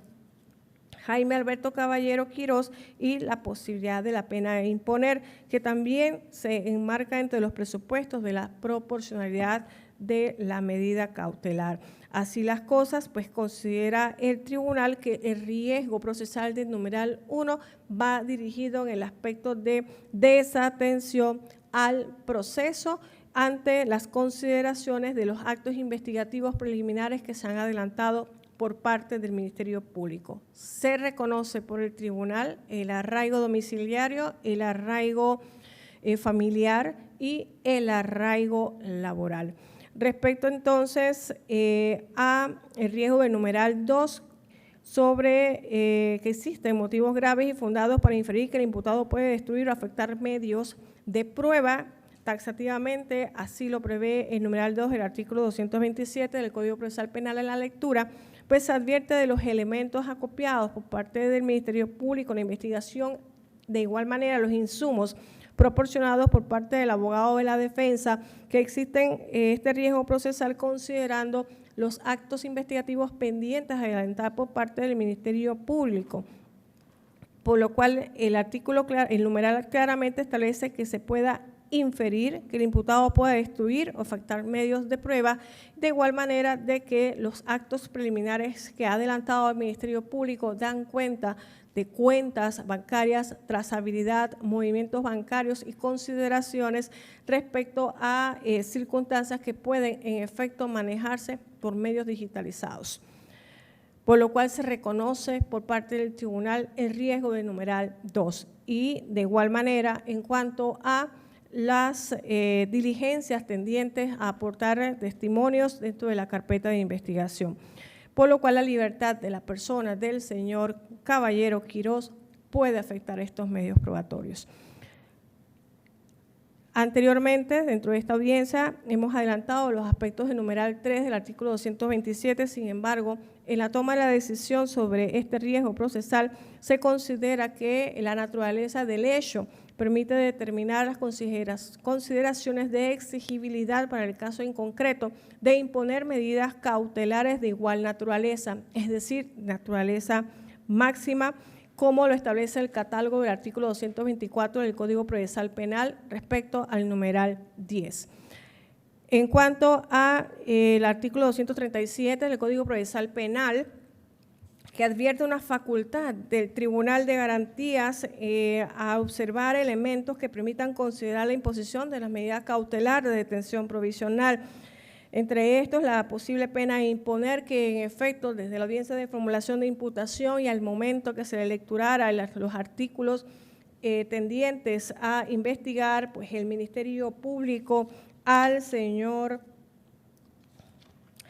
Jaime Alberto Caballero Quiroz y la posibilidad de la pena de imponer, que también se enmarca entre los presupuestos de la proporcionalidad de la medida cautelar. Así las cosas, pues considera el tribunal que el riesgo procesal del numeral 1 va dirigido en el aspecto de desatención al proceso ante las consideraciones de los actos investigativos preliminares que se han adelantado por parte del Ministerio Público. Se reconoce por el tribunal el arraigo domiciliario, el arraigo familiar y el arraigo laboral. Respecto entonces a el riesgo del numeral 2, sobre que existen motivos graves y fundados para inferir que el imputado puede destruir o afectar medios de prueba taxativamente, así lo prevé el numeral 2 del artículo 227 del Código Procesal Penal en la lectura, pues se advierte de los elementos acopiados por parte del Ministerio Público en la investigación, de igual manera los insumos proporcionados por parte del abogado de la defensa, que existen este riesgo procesal considerando los actos investigativos pendientes a adelantar por parte del Ministerio Público, por lo cual el numeral claramente establece que se pueda inferir que el imputado pueda destruir o faltar medios de prueba, de igual manera de que los actos preliminares que ha adelantado el Ministerio Público dan cuenta de cuentas bancarias, trazabilidad, movimientos bancarios y consideraciones respecto a circunstancias que pueden en efecto manejarse por medios digitalizados, por lo cual se reconoce por parte del tribunal el riesgo del numeral 2 y de igual manera en cuanto a las diligencias tendientes a aportar testimonios dentro de la carpeta de investigación, por lo cual la libertad de la persona del señor Caballero Quirós puede afectar estos medios probatorios. Anteriormente, dentro de esta audiencia, hemos adelantado los aspectos del numeral 3 del artículo 227, sin embargo, en la toma de la decisión sobre este riesgo procesal, se considera que la naturaleza del hecho permite determinar las consideraciones de exigibilidad para el caso en concreto de imponer medidas cautelares de igual naturaleza, es decir, naturaleza máxima, como lo establece el catálogo del artículo 224 del Código Procesal Penal respecto al numeral 10. En cuanto al artículo 237 del Código Procesal Penal, que advierte una facultad del Tribunal de Garantías a observar elementos que permitan considerar la imposición de las medidas cautelares de detención provisional. Entre estos, la posible pena a imponer que, en efecto, desde la audiencia de formulación de imputación y al momento que se le lecturara los artículos tendientes a investigar, pues el Ministerio Público al señor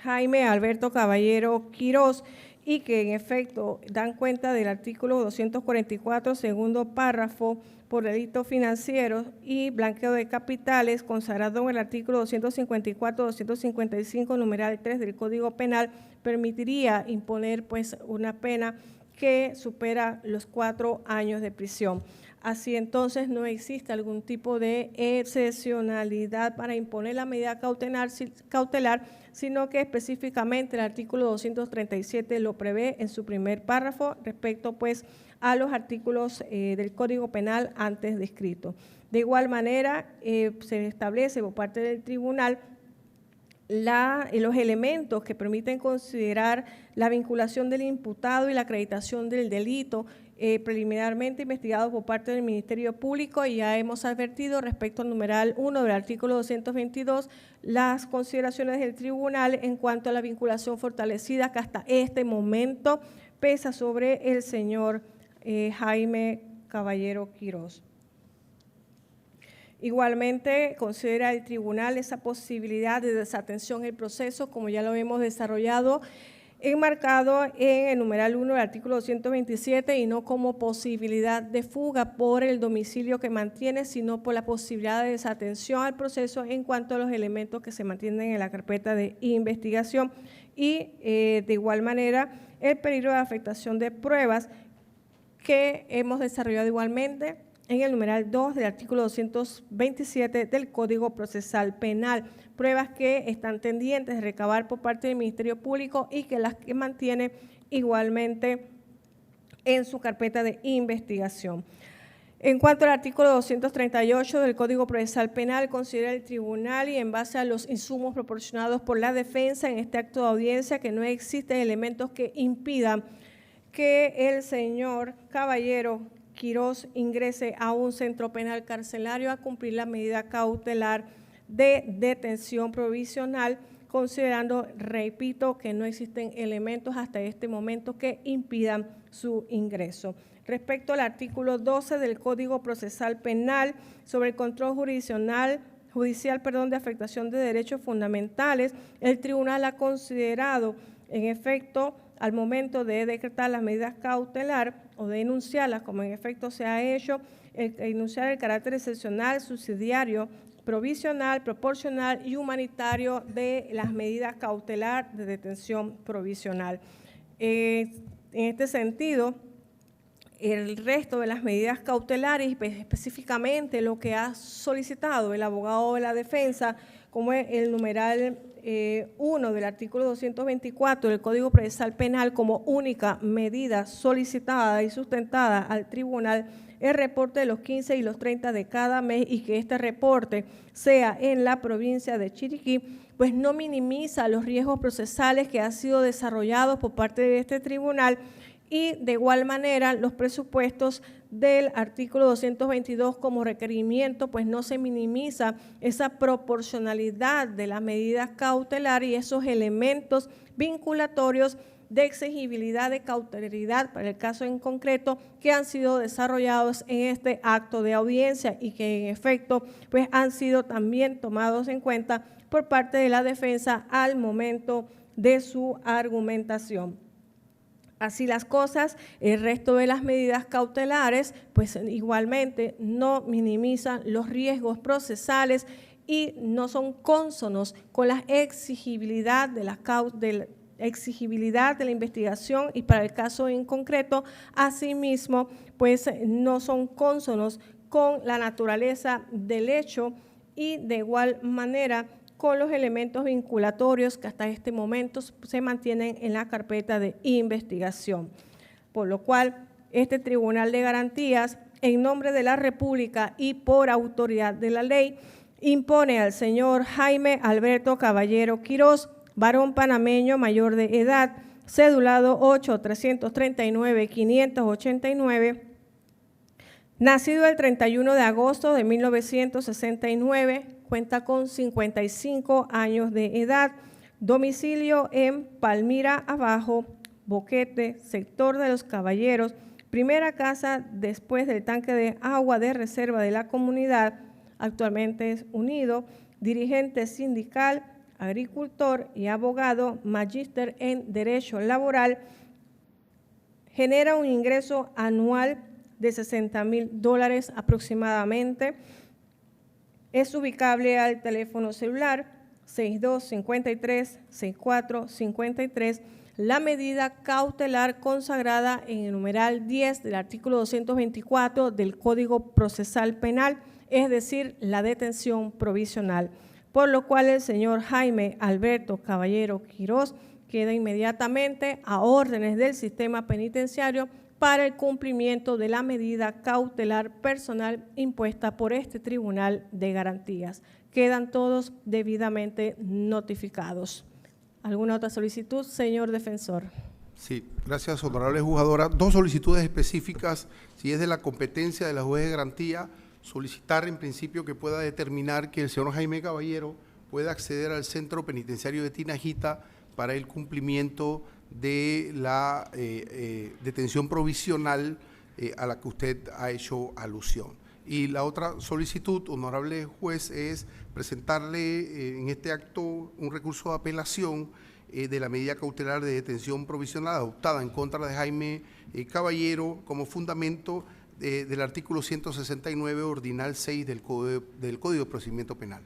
Jaime Alberto Caballero Quirós, y que en efecto dan cuenta del artículo 244, segundo párrafo, por delitos financieros y blanqueo de capitales, consagrado en el artículo 254, 255, numeral 3 del Código Penal, permitiría imponer pues una pena que supera los 4 años de prisión. Así entonces no existe algún tipo de excepcionalidad para imponer la medida cautelar, sino que específicamente el artículo 237 lo prevé en su primer párrafo respecto pues a los artículos del Código Penal antes descritos. De igual manera, se establece por parte del tribunal los elementos que permiten considerar la vinculación del imputado y la acreditación del delito preliminarmente investigado por parte del Ministerio Público, y ya hemos advertido respecto al numeral 1 del artículo 222 las consideraciones del tribunal en cuanto a la vinculación fortalecida que hasta este momento pesa sobre el señor Jaime Caballero Quirós. Igualmente, considera el tribunal esa posibilidad de desatención del proceso, como ya lo hemos desarrollado, enmarcado en el numeral 1 del artículo 227 y no como posibilidad de fuga por el domicilio que mantiene, sino por la posibilidad de desatención al proceso en cuanto a los elementos que se mantienen en la carpeta de investigación y de igual manera el peligro de afectación de pruebas que hemos desarrollado igualmente en el numeral 2 del artículo 227 del Código Procesal Penal, pruebas que están tendientes de recabar por parte del Ministerio Público y que las que mantiene igualmente en su carpeta de investigación. En cuanto al artículo 238 del Código Procesal Penal, considera el tribunal y en base a los insumos proporcionados por la defensa en este acto de audiencia que no existen elementos que impidan que el señor Caballero Quirós ingrese a un centro penal carcelario a cumplir la medida cautelar de detención provisional, considerando, repito, que no existen elementos hasta este momento que impidan su ingreso. Respecto al artículo 12 del Código Procesal Penal sobre el control judicial de afectación de derechos fundamentales, el tribunal ha considerado, en efecto, al momento de decretar las medidas cautelar o de enunciarlas, como en efecto se ha hecho, enunciar el carácter excepcional, subsidiario provisional, proporcional y humanitario de las medidas cautelar de detención provisional. En este sentido, el resto de las medidas cautelares, específicamente lo que ha solicitado el abogado de la defensa, como es el numeral 1 del artículo 224 del Código Procesal Penal como única medida solicitada y sustentada al tribunal, el reporte de los 15 y los 30 de cada mes y que este reporte sea en la provincia de Chiriquí, pues no minimiza los riesgos procesales que han sido desarrollados por parte de este tribunal y de igual manera los presupuestos del artículo 222 como requerimiento, pues no se minimiza esa proporcionalidad de las medidas cautelares y esos elementos vinculatorios de exigibilidad de cautelariedad para el caso en concreto que han sido desarrollados en este acto de audiencia y que en efecto pues han sido también tomados en cuenta por parte de la defensa al momento de su argumentación. Así las cosas, el resto de las medidas cautelares pues igualmente no minimizan los riesgos procesales y no son cónsonos con la exigibilidad de la investigación y para el caso en concreto, asimismo, pues no son cónsonos con la naturaleza del hecho y de igual manera con los elementos vinculatorios que hasta este momento se mantienen en la carpeta de investigación. Por lo cual, este Tribunal de Garantías, en nombre de la República y por autoridad de la ley, impone al señor Jaime Alberto Caballero Quirós, varón panameño mayor de edad, cedulado 8-339-589, nacido el 31 de agosto de 1969, cuenta con 55 años de edad, domicilio en Palmira Abajo, Boquete, sector de los Caballeros, primera casa después del tanque de agua de reserva de la comunidad, actualmente es unido, dirigente sindical, agricultor y abogado, magíster en Derecho Laboral, genera un ingreso anual de $60,000 aproximadamente. Es ubicable al teléfono celular 6253-6453, la medida cautelar consagrada en el numeral 10 del artículo 224 del Código Procesal Penal, es decir, la detención provisional, por lo cual el señor Jaime Alberto Caballero Quirós queda inmediatamente a órdenes del sistema penitenciario para el cumplimiento de la medida cautelar personal impuesta por este Tribunal de Garantías. Quedan todos debidamente notificados. ¿Alguna otra solicitud, señor defensor? Sí, gracias, honorable juzgadora. Dos solicitudes específicas, si es de la competencia de la juez de garantía, solicitar en principio que pueda determinar que el señor Jaime Caballero pueda acceder al centro penitenciario de Tinajita para el cumplimiento de la detención provisional a la que usted ha hecho alusión. Y la otra solicitud, honorable juez, es presentarle en este acto un recurso de apelación de la medida cautelar de detención provisional adoptada en contra de Jaime Caballero como fundamento del artículo 169, ordinal 6 del Código de Procedimiento Penal.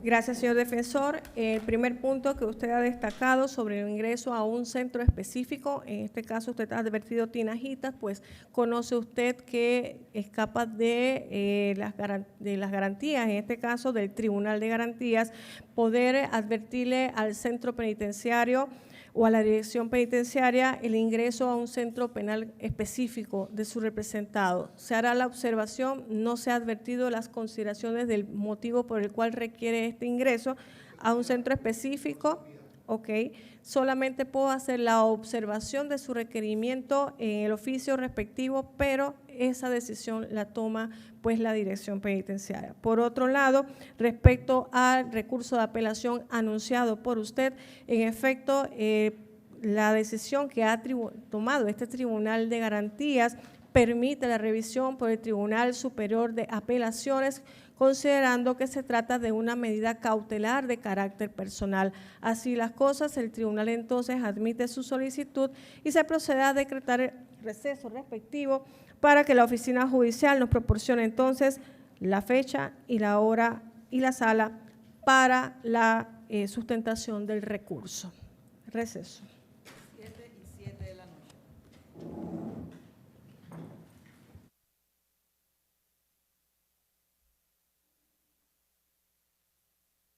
Gracias, señor defensor. El primer punto que usted ha destacado sobre el ingreso a un centro específico, en este caso usted ha advertido Tinajitas, pues conoce usted que escapa de las garantías, en este caso del Tribunal de Garantías, poder advertirle al centro penitenciario o a la dirección penitenciaria el ingreso a un centro penal específico de su representado. Se hará la observación, no se ha advertido las consideraciones del motivo por el cual requiere este ingreso a un centro específico. Ok, solamente puedo hacer la observación de su requerimiento en el oficio respectivo, pero esa decisión la toma pues la dirección penitenciaria. Por otro lado, respecto al recurso de apelación anunciado por usted, en efecto, la decisión que ha tomado este Tribunal de Garantías permite la revisión por el Tribunal Superior de Apelaciones, considerando que se trata de una medida cautelar de carácter personal. Así las cosas, el tribunal entonces admite su solicitud y se procede a decretar el receso respectivo para que la oficina judicial nos proporcione entonces la fecha y la hora y la sala para la sustentación del recurso. Receso.